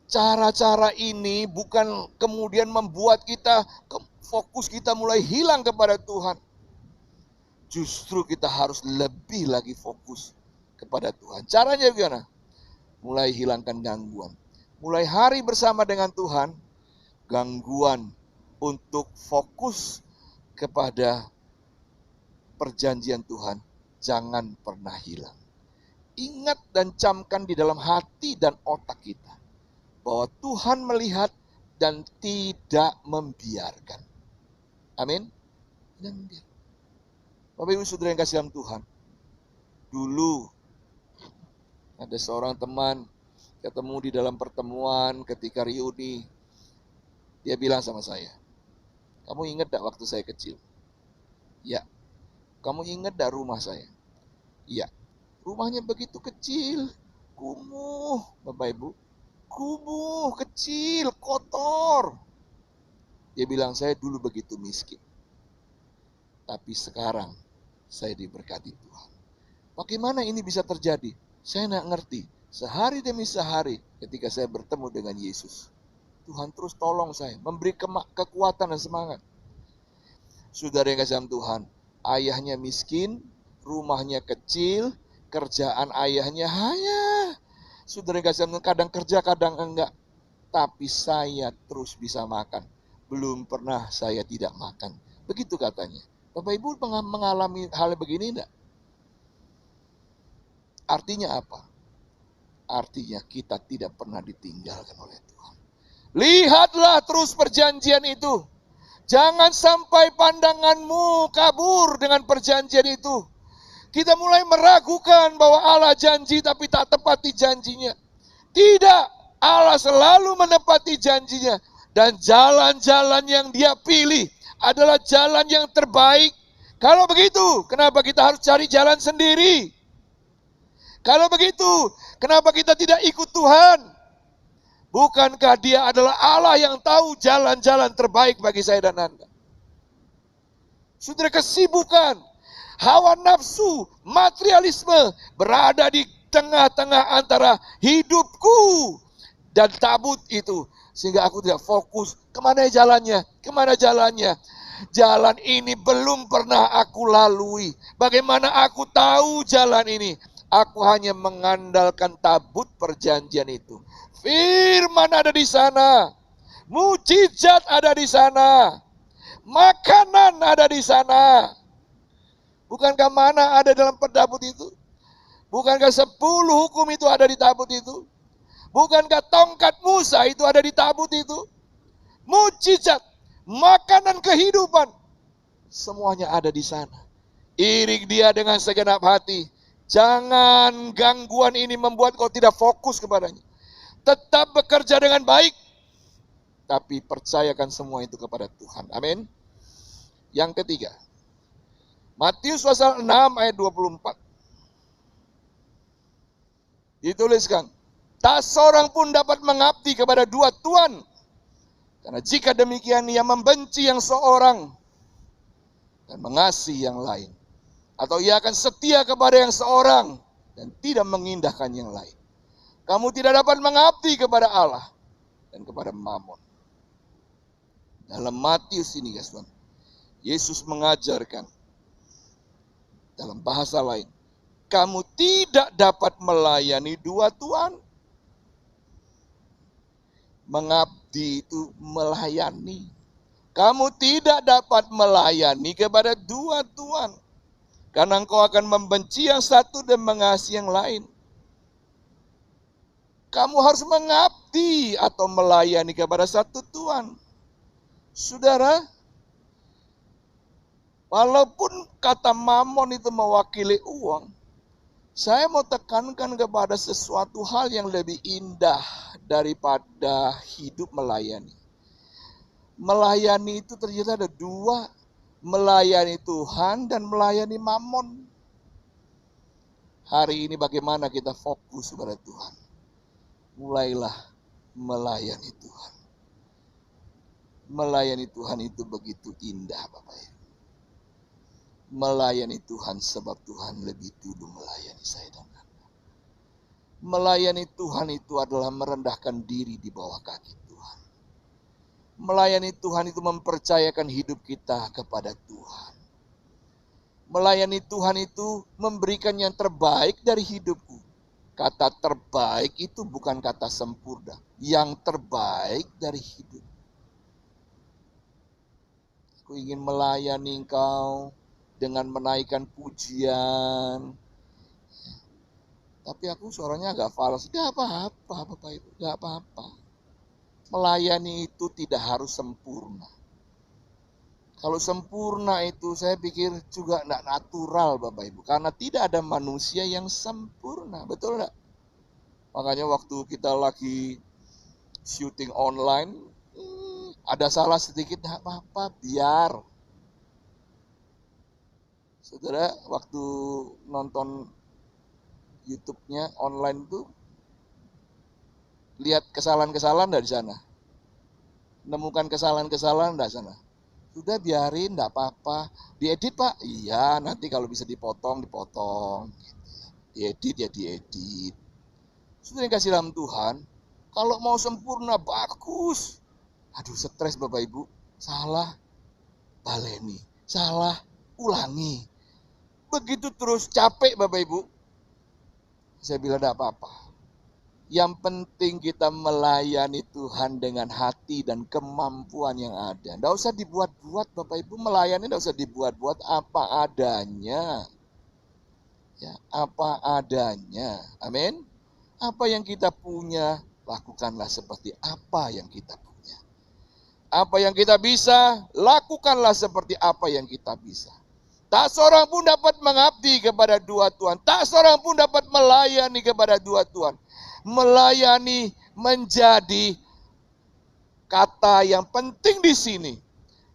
cara-cara ini bukan kemudian membuat kita, fokus kita mulai hilang kepada Tuhan. Justru kita harus lebih lagi fokus kepada Tuhan. Caranya bagaimana? Mulai hilangkan gangguan. Mulai hari bersama dengan Tuhan, gangguan untuk fokus kepada perjanjian Tuhan jangan pernah hilang. Ingat dan camkan di dalam hati dan otak kita bahwa Tuhan melihat dan tidak membiarkan. Amin. Tidak membiarkan. Bapak Ibu Saudara yang kasih dalam Tuhan, dulu ada seorang teman ketemu di dalam pertemuan ketika reuni. Dia bilang sama saya, kamu ingat gak waktu saya kecil? Ya. Kamu ingat gak rumah saya? Ya. Rumahnya begitu kecil, kumuh, Bapak Ibu. Kumuh, kecil, kotor. Dia bilang, saya dulu begitu miskin. Tapi sekarang saya diberkati Tuhan. Bagaimana ini bisa terjadi? Saya tidak ngerti. Sehari demi sehari ketika saya bertemu dengan Yesus, Tuhan terus tolong saya, memberi kekuatan dan semangat. Saudara yang kasih dalam Tuhan, ayahnya miskin, rumahnya kecil, kerjaan ayahnya hanya. Saudara yang kasih dalam Tuhan, kadang kerja, kadang enggak. Tapi saya terus bisa makan. Belum pernah saya tidak makan. Begitu katanya. Bapak Ibu mengalami hal begini enggak? Artinya apa? Artinya kita tidak pernah ditinggalkan oleh Tuhan. Lihatlah terus perjanjian itu. Jangan sampai pandanganmu kabur dengan perjanjian itu. Kita mulai meragukan bahwa Allah janji tapi tak tepati janjinya. Tidak, Allah selalu menepati janjinya. Dan jalan-jalan yang Dia pilih adalah jalan yang terbaik. Kalau begitu, kenapa kita harus cari jalan sendiri? Kalau begitu, kenapa kita tidak ikut Tuhan? Bukankah Dia adalah Allah yang tahu jalan-jalan terbaik bagi saya dan Anda? Saudara, kesibukan, hawa nafsu, materialisme berada di tengah-tengah antara hidupku dan tabut itu. Sehingga aku tidak fokus, kemana jalannya, kemana jalannya. Jalan ini belum pernah aku lalui. Bagaimana aku tahu jalan ini? Aku hanya mengandalkan tabut perjanjian itu. Firman ada di sana. Mujizat ada di sana. Makanan ada di sana. Bukankah mana ada dalam tabut itu? Bukankah 10 hukum itu ada di tabut itu? Bukankah tongkat Musa itu ada di tabut itu? Mujizat, makanan kehidupan, semuanya ada di sana. Iring dia dengan segenap hati. Jangan gangguan ini membuat kau tidak fokus kepadanya. Tetap bekerja dengan baik, tapi percayakan semua itu kepada Tuhan. Amin. Yang ketiga, Matius pasal 6 ayat 24. Dituliskan, tak seorang pun dapat mengabdi kepada dua tuan. Karena jika demikian ia membenci yang seorang dan mengasihi yang lain. Atau ia akan setia kepada yang seorang dan tidak mengindahkan yang lain. Kamu tidak dapat mengabdi kepada Allah dan kepada Mammon. Dalam Matius ini, guys, Yesus mengajarkan dalam bahasa lain, kamu tidak dapat melayani dua tuan. Mengabdi itu melayani. Kamu tidak dapat melayani kepada dua tuan. Karena engkau akan membenci yang satu dan mengasihi yang lain. Kamu harus mengabdi atau melayani kepada satu tuan. Saudara, walaupun kata Mammon itu mewakili uang, saya mau tekankan kepada sesuatu hal yang lebih indah daripada hidup melayani. Melayani itu ternyata ada dua. Melayani Tuhan dan melayani Mammon. Hari ini bagaimana kita fokus kepada Tuhan? Mulailah melayani Tuhan. Melayani Tuhan itu begitu indah, Bapak Ibu. melayani Tuhan sebab Tuhan lebih dulu melayani saya dan Anda. Melayani Tuhan itu adalah merendahkan diri di bawah kaki Tuhan. Melayani Tuhan itu mempercayakan hidup kita kepada Tuhan. Melayani Tuhan itu memberikan yang terbaik dari hidupku. Kata terbaik itu bukan kata sempurna. Yang terbaik dari hidup. Aku ingin melayani engkau dengan menaikkan pujian. Tapi aku suaranya agak fals. Gak apa-apa Bapak Ibu, gak apa-apa. Melayani itu tidak harus sempurna. Kalau sempurna itu saya pikir juga tidak natural Bapak Ibu. Karena tidak ada manusia yang sempurna, betul enggak? Makanya waktu kita lagi syuting online, ada salah sedikit, tidak apa-apa, biar. Saudara, waktu nonton YouTube-nya online itu, lihat kesalahan-kesalahan dari sana. Nemukan kesalahan-kesalahan dari sana. Sudah biarin, enggak apa-apa. Diedit Pak? Iya, nanti kalau bisa dipotong, dipotong. Diedit ya diedit. Sudah dikasih dalam Tuhan, kalau mau sempurna, bagus. Aduh, stres Bapak Ibu. Salah, baleni. Salah, ulangi. Begitu terus, capek Bapak Ibu. Saya bilang enggak apa-apa. Yang penting kita melayani Tuhan dengan hati dan kemampuan yang ada. Tidak usah dibuat-buat Bapak Ibu, melayani tidak usah dibuat-buat, apa adanya. Ya, apa adanya. Amin. Apa yang kita punya, lakukanlah seperti apa yang kita punya. Apa yang kita bisa, lakukanlah seperti apa yang kita bisa. Tak seorang pun dapat mengabdi kepada dua Tuhan. Tak seorang pun dapat melayani kepada dua Tuhan. Melayani menjadi kata yang penting di sini.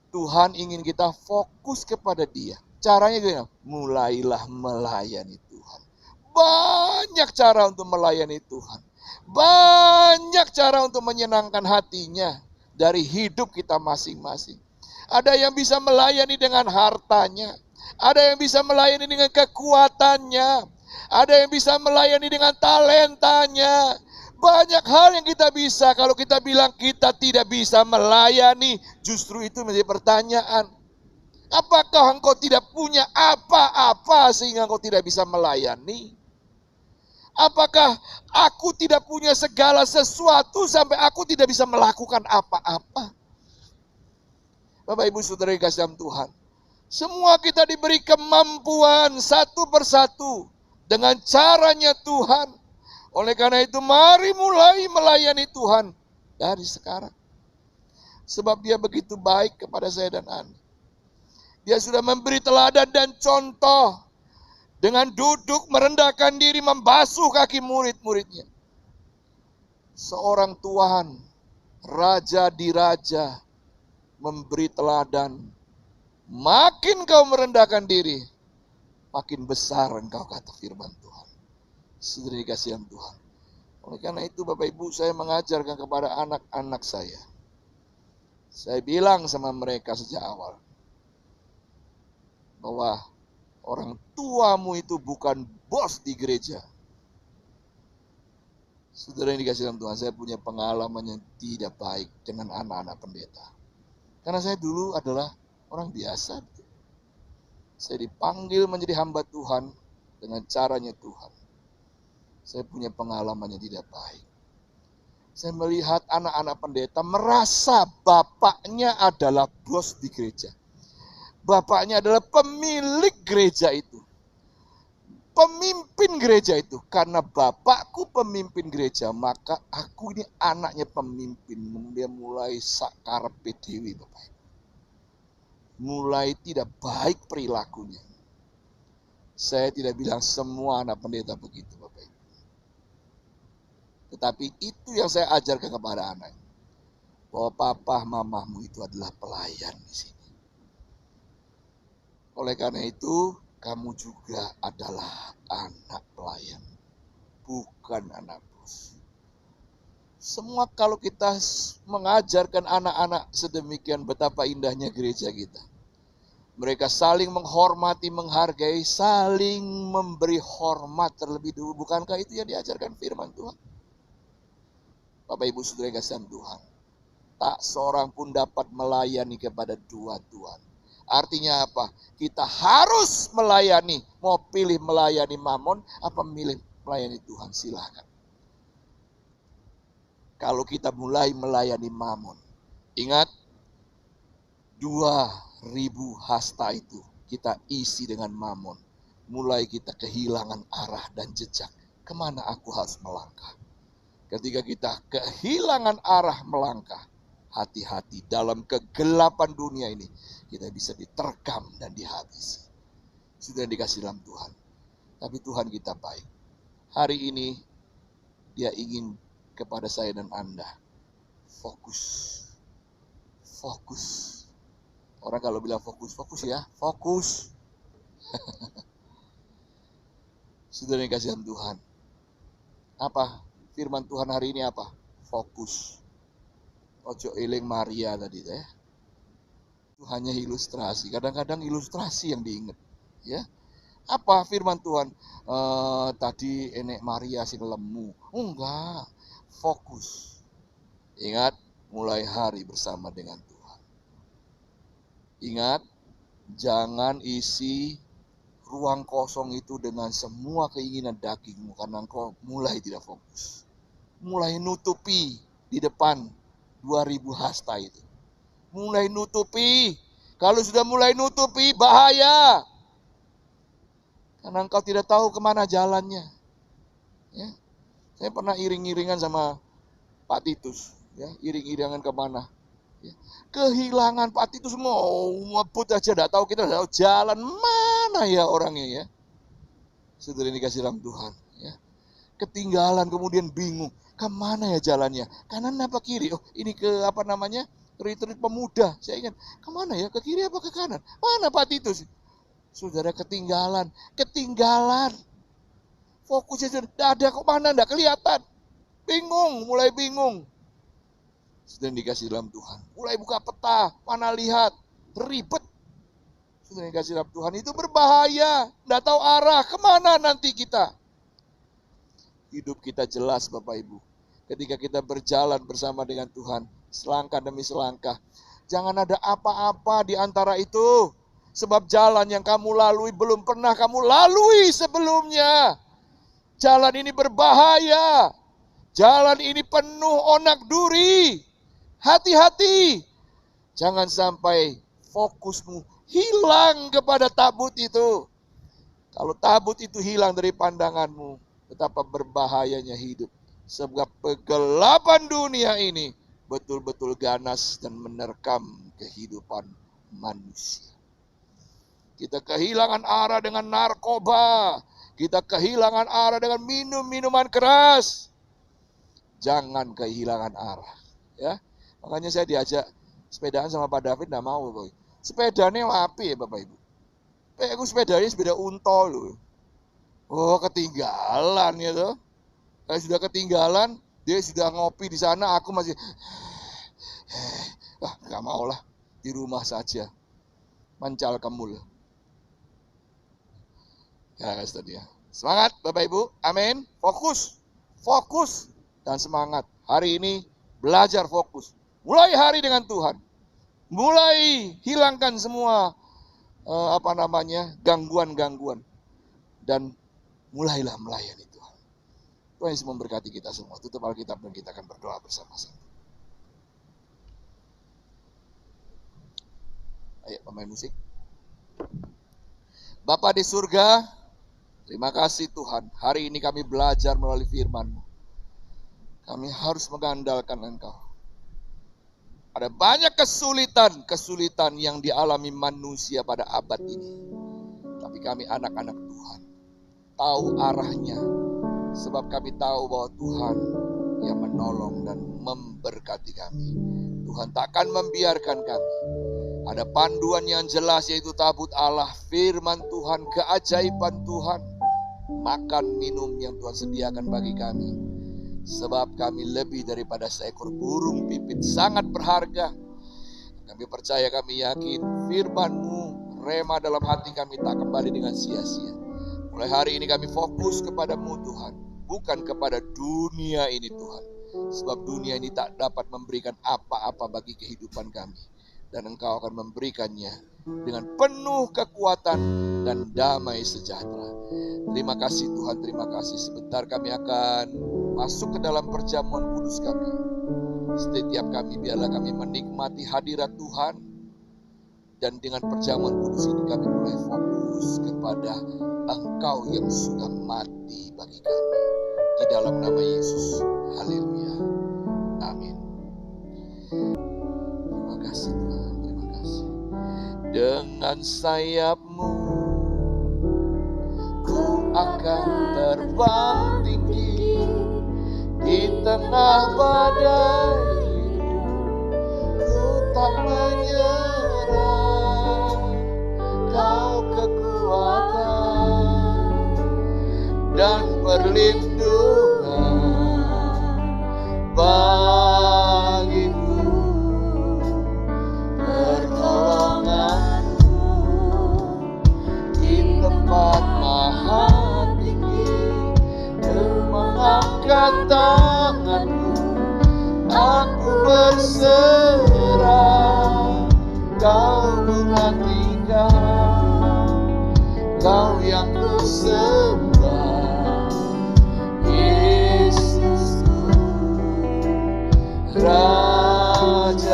Tuhan ingin kita fokus kepada Dia. Caranya gimana? Mulailah melayani Tuhan. Banyak cara untuk melayani Tuhan. Banyak cara untuk menyenangkan hatinya dari hidup kita masing-masing. Ada yang bisa melayani dengan hartanya. Ada yang bisa melayani dengan kekuatannya. Ada yang bisa melayani dengan talentanya. Banyak hal yang kita bisa. Kalau kita bilang kita tidak bisa melayani, justru itu menjadi pertanyaan. Apakah engkau tidak punya apa-apa sehingga engkau tidak bisa melayani? Apakah aku tidak punya segala sesuatu sampai aku tidak bisa melakukan apa-apa? Bapak Ibu Saudara yang kasih dalam Tuhan. Semua kita diberi kemampuan satu persatu dengan caranya Tuhan. Oleh karena itu mari mulai melayani Tuhan dari sekarang. Sebab Dia begitu baik kepada saya dan Anda. Dia sudah memberi teladan dan contoh dengan duduk merendahkan diri membasuh kaki murid-muridnya. Seorang Tuhan, Raja di Raja, memberi teladan. Makin kau merendahkan diri, makin besar engkau, kata firman Tuhan. Saudara dikasihi Tuhan. Oleh karena itu Bapak Ibu, saya mengajarkan kepada anak-anak saya. Saya bilang sama mereka sejak awal, bahwa orang tuamu itu bukan bos di gereja. Saudara yang dikasihi Tuhan, saya punya pengalaman yang tidak baik dengan anak-anak pendeta. Karena saya dulu adalah orang biasa. Saya dipanggil menjadi hamba Tuhan dengan caranya Tuhan. Saya punya pengalaman yang tidak baik. Saya melihat anak-anak pendeta merasa bapaknya adalah bos di gereja. Bapaknya adalah pemilik gereja itu. Pemimpin gereja itu. Karena bapakku pemimpin gereja, maka aku ini anaknya pemimpin. Dia mulai sakar PDW Bapak. Mulai tidak baik perilakunya. Saya tidak bilang semua anak pendeta begitu Bapak Ibu. Tetapi itu yang saya ajarkan kepada anak. Bahwa papa mamamu itu adalah pelayan di sini. Oleh karena itu, kamu juga adalah anak pelayan. Bukan anak bos. Semua kalau kita mengajarkan anak-anak sedemikian betapa indahnya gereja kita. Mereka saling menghormati, menghargai, saling memberi hormat terlebih dulu. Bukankah itu yang diajarkan firman Tuhan? Bapak Ibu Saudara yang kasih Tuhan, tak seorang pun dapat melayani kepada dua tuan. Artinya apa? Kita harus melayani. Mau pilih melayani Mamon apa milih melayani Tuhan? Silahkan. Kalau kita mulai melayani Mamon, ingat 2.000 hasta itu kita isi dengan Mamon. Mulai kita kehilangan arah dan jejak. Kemana aku harus melangkah? Ketika kita kehilangan arah melangkah, hati-hati dalam kegelapan dunia ini kita bisa diterkam dan dihabisi. Sudah dikasih dalam Tuhan. Tapi Tuhan kita baik. Hari ini Dia ingin kepada saya dan Anda fokus. Fokus. Orang kalau bilang fokus, fokus ya, fokus. Sudah dikasih dalam Tuhan. Apa? Firman Tuhan hari ini apa? Fokus. Ojo eling Maria tadi ya. Itu hanya ilustrasi. Kadang-kadang ilustrasi yang diingat. Ya. Apa firman Tuhan? Tadi enek Maria sing lemu. Enggak. Fokus. Ingat, mulai hari bersama dengan Tuhan. Ingat, jangan isi ruang kosong itu dengan semua keinginan dagingmu, karena engkau mulai tidak fokus. Mulai nutupi di depan 2.000 hasta itu. Mulai nutupi. Kalau sudah mulai nutupi, bahaya. Karena engkau tidak tahu kemana jalannya. Ya. Saya pernah iring-iringan sama Pak Titus. Ya, iring-iringan kemana. Ya. Kehilangan Pak Titus mau ngebut aja, tidak tahu, kita tidak tahu jalan mana ya orangnya ya. Saudara ini dikasih dalam Tuhan. Ya. Ketinggalan kemudian bingung. Kemana ya jalannya? Kanan apa kiri? Oh ini ke apa namanya? Retreat pemuda. Saya ingat. Kemana ya? Ke kiri apa ke kanan? Mana Pak Titus? Saudara ketinggalan. Ketinggalan. Fokusnya sudah ada kok mana? Tidak kelihatan. Bingung. Mulai bingung. Sudah dikasih dalam Tuhan. Mulai buka peta. Mana lihat. Ribet. Sudah dikasih dalam Tuhan. Itu berbahaya. Tidak tahu arah. Kemana nanti kita? Hidup kita jelas Bapak Ibu. Ketika kita berjalan bersama dengan Tuhan. Selangkah demi selangkah. Jangan ada apa-apa di antara itu. Sebab jalan yang kamu lalui belum pernah kamu lalui sebelumnya. Jalan ini berbahaya. Jalan ini penuh onak duri. Hati-hati. Jangan sampai fokusmu hilang kepada tabut itu. Kalau tabut itu hilang dari pandanganmu, betapa berbahayanya hidup. Sebab kegelapan dunia ini betul-betul ganas dan menerkam kehidupan manusia. Kita kehilangan arah dengan narkoba. Kita kehilangan arah dengan minum-minuman keras. Jangan kehilangan arah. Ya, makanya saya diajak sepedaan sama Pak David, tidak mau. Bapak. Sepedanya api ya Bapak Ibu. Aku sepedanya sepeda unta loh. Oh ketinggalan ya tuh. Kalau sudah ketinggalan, dia sudah ngopi di sana, aku masih nggak mau lah, di rumah saja. Mancal kemul. Ya guys tadi ya. Semangat Bapak Ibu, amin. Fokus, fokus dan semangat. Hari ini belajar fokus. Mulai hari dengan Tuhan. Mulai hilangkan semua gangguan-gangguan. Dan mulailah melayani Tuhan. Tuhan Yesus memberkati kita semua. Tutup Alkitab dan kita akan berdoa bersama-sama. Ayo pemain musik. Bapa di surga, terima kasih Tuhan. Hari ini kami belajar melalui firman-Mu. Kami harus mengandalkan Engkau. Ada banyak kesulitan yang dialami manusia pada abad ini. Tapi kami anak-anak Tuhan. Tahu arahnya. Sebab kami tahu bahwa Tuhan yang menolong dan memberkati kami. Tuhan takkan membiarkan kami. Ada panduan yang jelas yaitu tabut Allah, firman Tuhan, keajaiban Tuhan. Makan minum yang Tuhan sediakan bagi kami. Sebab kami lebih daripada seekor burung pipit, sangat berharga. Kami percaya, kami yakin firman-Mu rema dalam hati kami tak kembali dengan sia-sia. Mulai hari ini kami fokus kepada-Mu Tuhan, bukan kepada dunia ini Tuhan. Sebab dunia ini tak dapat memberikan apa-apa bagi kehidupan kami. Dan Engkau akan memberikannya dengan penuh kekuatan dan damai sejahtera. Terima kasih Tuhan, terima kasih. Sebentar kami akan masuk ke dalam perjamuan kudus kami. Setiap kami biarlah kami menikmati hadirat Tuhan. Dan dengan perjamuan kudus ini kami mulai fokus kepada Engkau yang sudah mati bagi kami. Di dalam nama Yesus. Haleluya. Amin. Terima kasih Tuhan, terima kasih. Dengan sayap-Mu ku akan terbang tinggi di tengah badai hidup. Ku tak menyerah, Kau kekuatan dan perlindungan bagiku, pertolonganmu di tempat maha tinggi. Kau mengangkat tanganmu, aku berserah. Kau perhatikan, Kau yang ku sembah, Yesusku, Rajaku.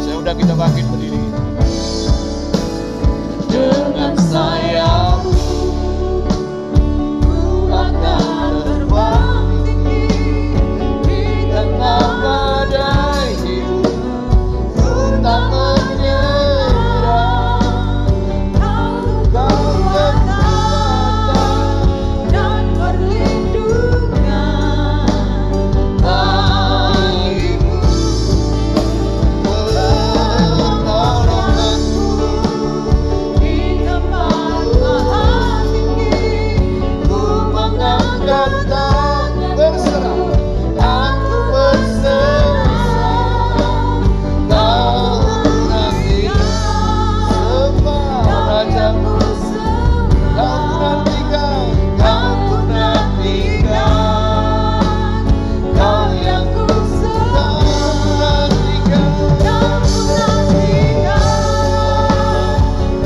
Saya undang kita bangkit berdiri. Dengan sayap-Mu ku akan terbang tinggi di tengah badai hidup. Ku tak menyerah, Kau kekuatan dan perlindungan bagiku, pertolonganmu di tempat maha tinggi. Ku mengangkat tangan, berserah, aku berserah. Kau perhatikan, sembah Rajamu. Kau perhatikan, Kau perhatikan, Kau yang ku sembah. Kau perhatikan,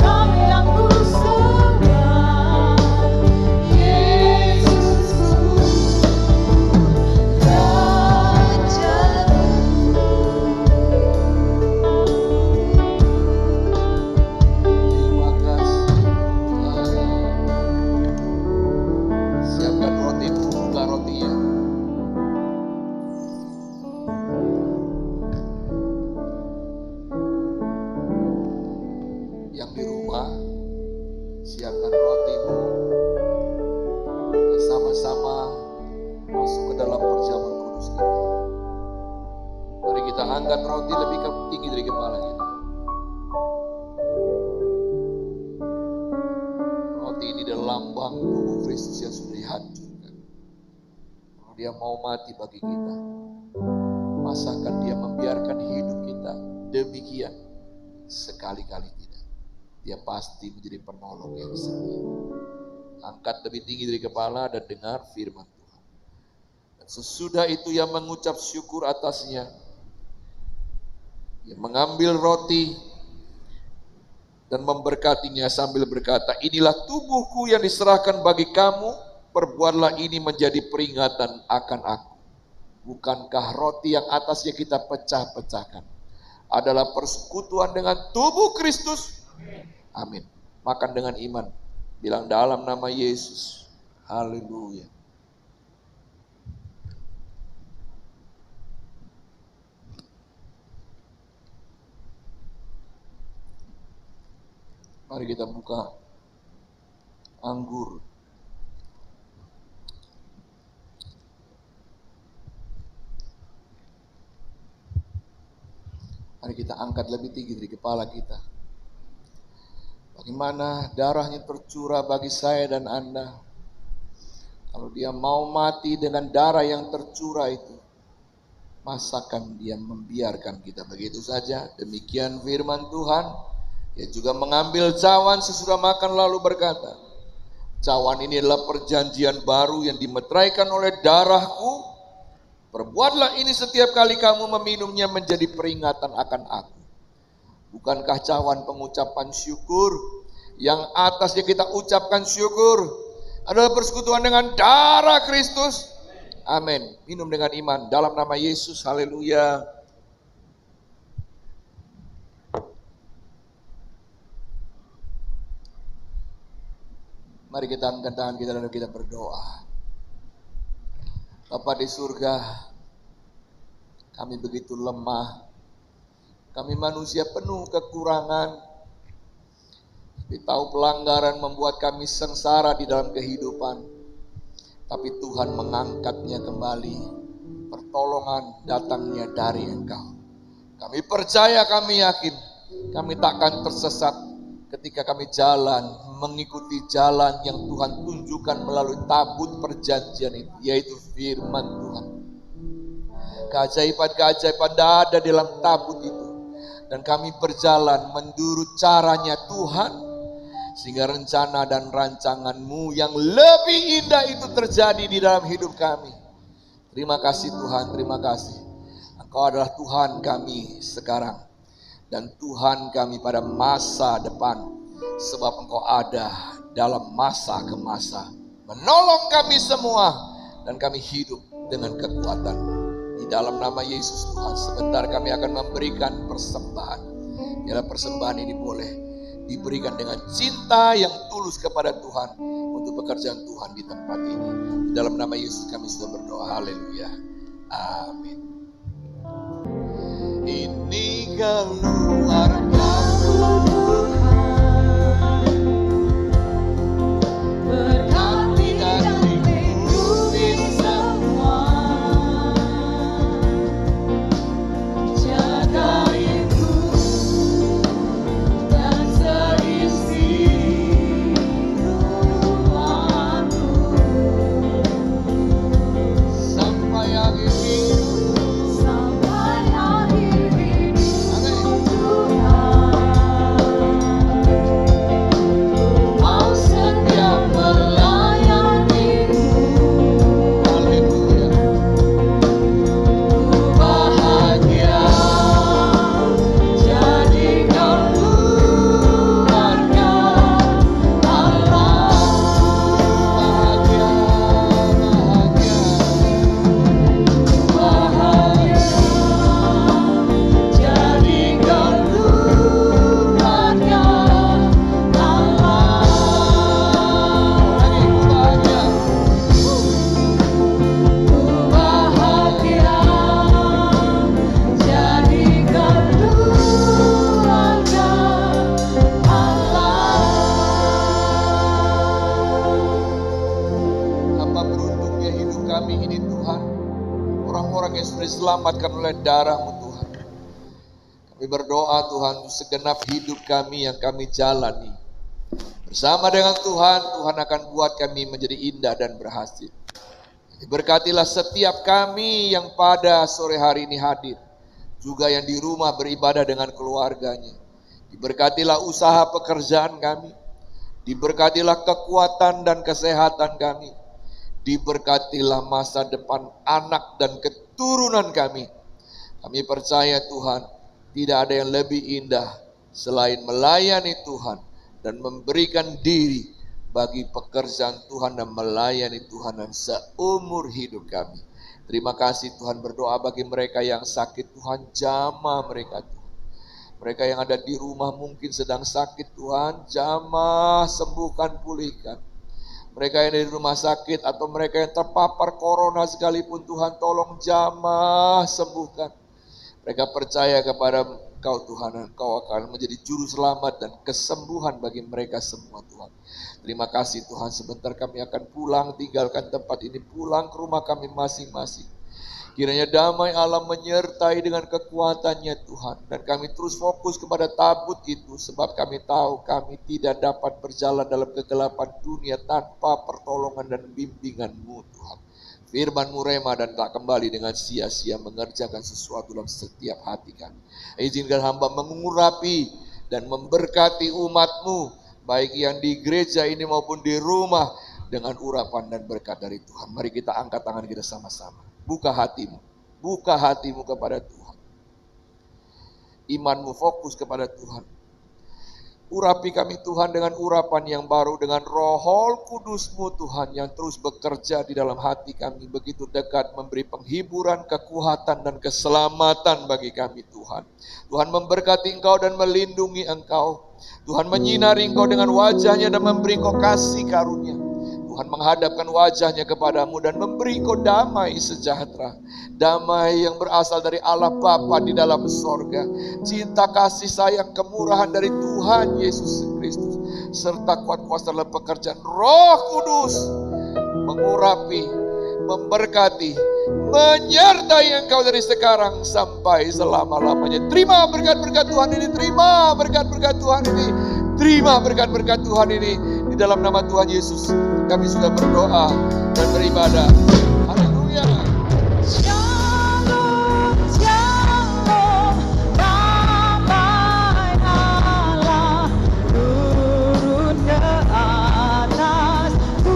Kau yang ku sembah, Yesusku, Rajaku. Terima kasih Tuhan. Siapkan rotimu, buka rotinya. Yang di rumah, siapkan rotimu. Sama-sama masuk ke dalam perjamuan kudus kita. Mari kita angkat roti lebih tinggi dari kepala kita. Roti ini adalah lambang tubuh Kristus yang sudah dihancurkan. Kalau Dia mau mati bagi kita, masakan Dia membiarkan hidup kita demikian? Sekali-kali tidak. Dia pasti menjadi penolong yang setia. Angkat lebih tinggi dari kepala dan dengar firman Tuhan. Dan sesudah itu Ia mengucap syukur atasnya. Ia mengambil roti dan memberkatinya sambil berkata, inilah tubuhku yang diserahkan bagi kamu, perbuatlah ini menjadi peringatan akan aku. Bukankah roti yang atasnya kita pecah-pecahkan adalah persekutuan dengan tubuh Kristus? Amin. Makan dengan iman. Bilang dalam nama Yesus. Haleluya. Mari kita buka anggur. Mari kita angkat lebih tinggi dari kepala kita. Bagaimana darahnya tercurah bagi saya dan Anda. Kalau Dia mau mati dengan darah yang tercurah itu, masakan Dia membiarkan kita begitu saja? Demikian firman Tuhan. Dia juga mengambil cawan sesudah makan lalu berkata, cawan ini adalah perjanjian baru yang dimeteraikan oleh darahku. Perbuatlah ini setiap kali kamu meminumnya menjadi peringatan akan aku. Bukankah cawan pengucapan syukur? Yang atasnya kita ucapkan syukur adalah persekutuan dengan darah Kristus. Amin. Minum dengan iman dalam nama Yesus. Haleluya. Mari kita angkat tangan kita dan kita berdoa. Bapa di surga, kami begitu lemah. Kami manusia penuh kekurangan. Kami tahu pelanggaran membuat kami sengsara di dalam kehidupan. Tapi Tuhan mengangkatnya kembali. Pertolongan datangnya dari Engkau. Kami percaya, kami yakin, kami takkan tersesat ketika kami jalan, mengikuti jalan yang Tuhan tunjukkan melalui tabut perjanjian itu, yaitu firman Tuhan. Keajaiban-keajaiban ada dalam tabut itu. Dan kami berjalan menurut caranya Tuhan. Sehingga rencana dan rancangan-Mu yang lebih indah itu terjadi di dalam hidup kami. Terima kasih Tuhan, terima kasih. Engkau adalah Tuhan kami sekarang. Dan Tuhan kami pada masa depan. Sebab Engkau ada dalam masa ke masa. Menolong kami semua. Dan kami hidup dengan kekuatan. Di dalam nama Yesus Tuhan, sebentar kami akan memberikan persembahan. Biarlah persembahan ini boleh diberikan dengan cinta yang tulus kepada Tuhan untuk pekerjaan Tuhan di tempat ini. Di dalam nama Yesus kami sudah berdoa. Haleluya. Amin. Ini keluarga berkati dan lindungi semua. Jaga ibu dan seisi ruangku sampai akhir hidup. Sampai akhir hidup Tuhan. Mau setia melayanimu. Haleluya. Ku bahagia jadi keluarga Allah. Bahagia, bahagia, bahagia jadi keluarga Allah. Lagi ku bahagia. Ku bahagia jadi keluarga Allah. Apa beruntungnya hidup kami ini Tuhan. Orang-orang yang sudah diselamatkan oleh darah-Mu Tuhan. Kami berdoa Tuhan untuk segenap hidup kami yang kami jalani. Bersama dengan Tuhan, Tuhan akan buat kami menjadi indah dan berhasil. Berkatilah setiap kami yang pada sore hari ini hadir. Juga yang di rumah beribadah dengan keluarganya. Diberkatilah usaha pekerjaan kami. Diberkatilah kekuatan dan kesehatan kami. Diberkatilah masa depan anak dan keturunan kami. Kami percaya Tuhan, tidak ada yang lebih indah selain melayani Tuhan dan memberikan diri bagi pekerjaan Tuhan dan melayani Tuhan dan seumur hidup kami. Terima kasih Tuhan, berdoa bagi mereka yang sakit Tuhan, jamah mereka Tuhan. Mereka yang ada di rumah mungkin sedang sakit Tuhan, jamah, sembuhkan, pulihkan. Mereka yang ada di rumah sakit atau mereka yang terpapar corona sekalipun Tuhan, tolong jamah, sembuhkan. Mereka percaya kepada Engkau Tuhan, dan Engkau akan menjadi juru selamat dan kesembuhan bagi mereka semua Tuhan. Terima kasih Tuhan, sebentar kami akan pulang, tinggalkan tempat ini, pulang ke rumah kami masing-masing. Kiranya damai Allah menyertai dengan kekuatannya Tuhan. Dan kami terus fokus kepada tabut itu. Sebab kami tahu kami tidak dapat berjalan dalam kegelapan dunia tanpa pertolongan dan bimbingan-Mu Tuhan. Firman-Mu rema dan tak kembali dengan sia-sia mengerjakan sesuatu dalam setiap hati kami. Izinkan hamba mengurapi dan memberkati umat-Mu, baik yang di gereja ini maupun di rumah, dengan urapan dan berkat dari Tuhan. Mari kita angkat tangan kita sama-sama. Buka hatimu kepada Tuhan. Imanmu fokus kepada Tuhan. Urapi kami Tuhan dengan urapan yang baru, dengan Roh Kudus-Mu Tuhan yang terus bekerja di dalam hati kami, begitu dekat, memberi penghiburan, kekuatan dan keselamatan bagi kami Tuhan. Tuhan memberkati Engkau dan melindungi Engkau. Tuhan menyinari Engkau dengan wajah-Nya dan memberi Engkau kasih karunia. Tuhan menghadapkan wajah-Nya kepadamu dan memberi Engkau damai sejahtera. Damai yang berasal dari Allah Bapa di dalam sorga. Cinta, kasih sayang, kemurahan dari Tuhan Yesus Kristus. Serta kuat kuasa dalam pekerjaan Roh Kudus. Mengurapi, memberkati, menyertai engkau dari sekarang sampai selama-lamanya. Terima berkat-berkat Tuhan ini. Terima berkat-berkat Tuhan ini. Terima berkat-berkat Tuhan ini. Di dalam nama Tuhan Yesus kami sudah berdoa dan beribadah. Haleluya. Shalom, shalom, damai Allah turun ke atasku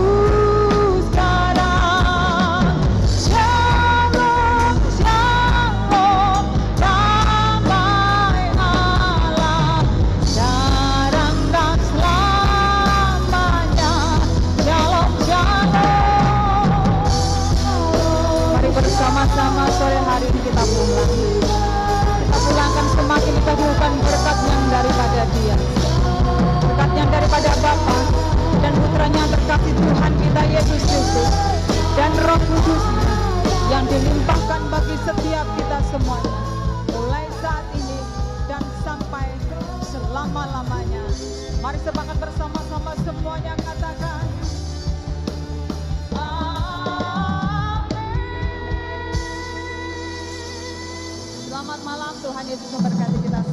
sekarang. Shalom, shalom, damai Allah sekarang dan selamanya. Shalom, shalom. Mari bersama-sama sore hari ini kita pulang. Kita pulangkan semakin diteguhkan berkat yang daripada Dia. Berkat yang daripada Bapa dan Putranya terkasih Tuhan kita Yesus Kristus dan Roh Kudus yang dilimpahkan bagi setiap kita semuanya. Mulai saat ini dan sampai selama-lamanya. Mari sepakat bersama-sama semuanya katakan. Selamat malam, Tuhan Yesus memberkati kita.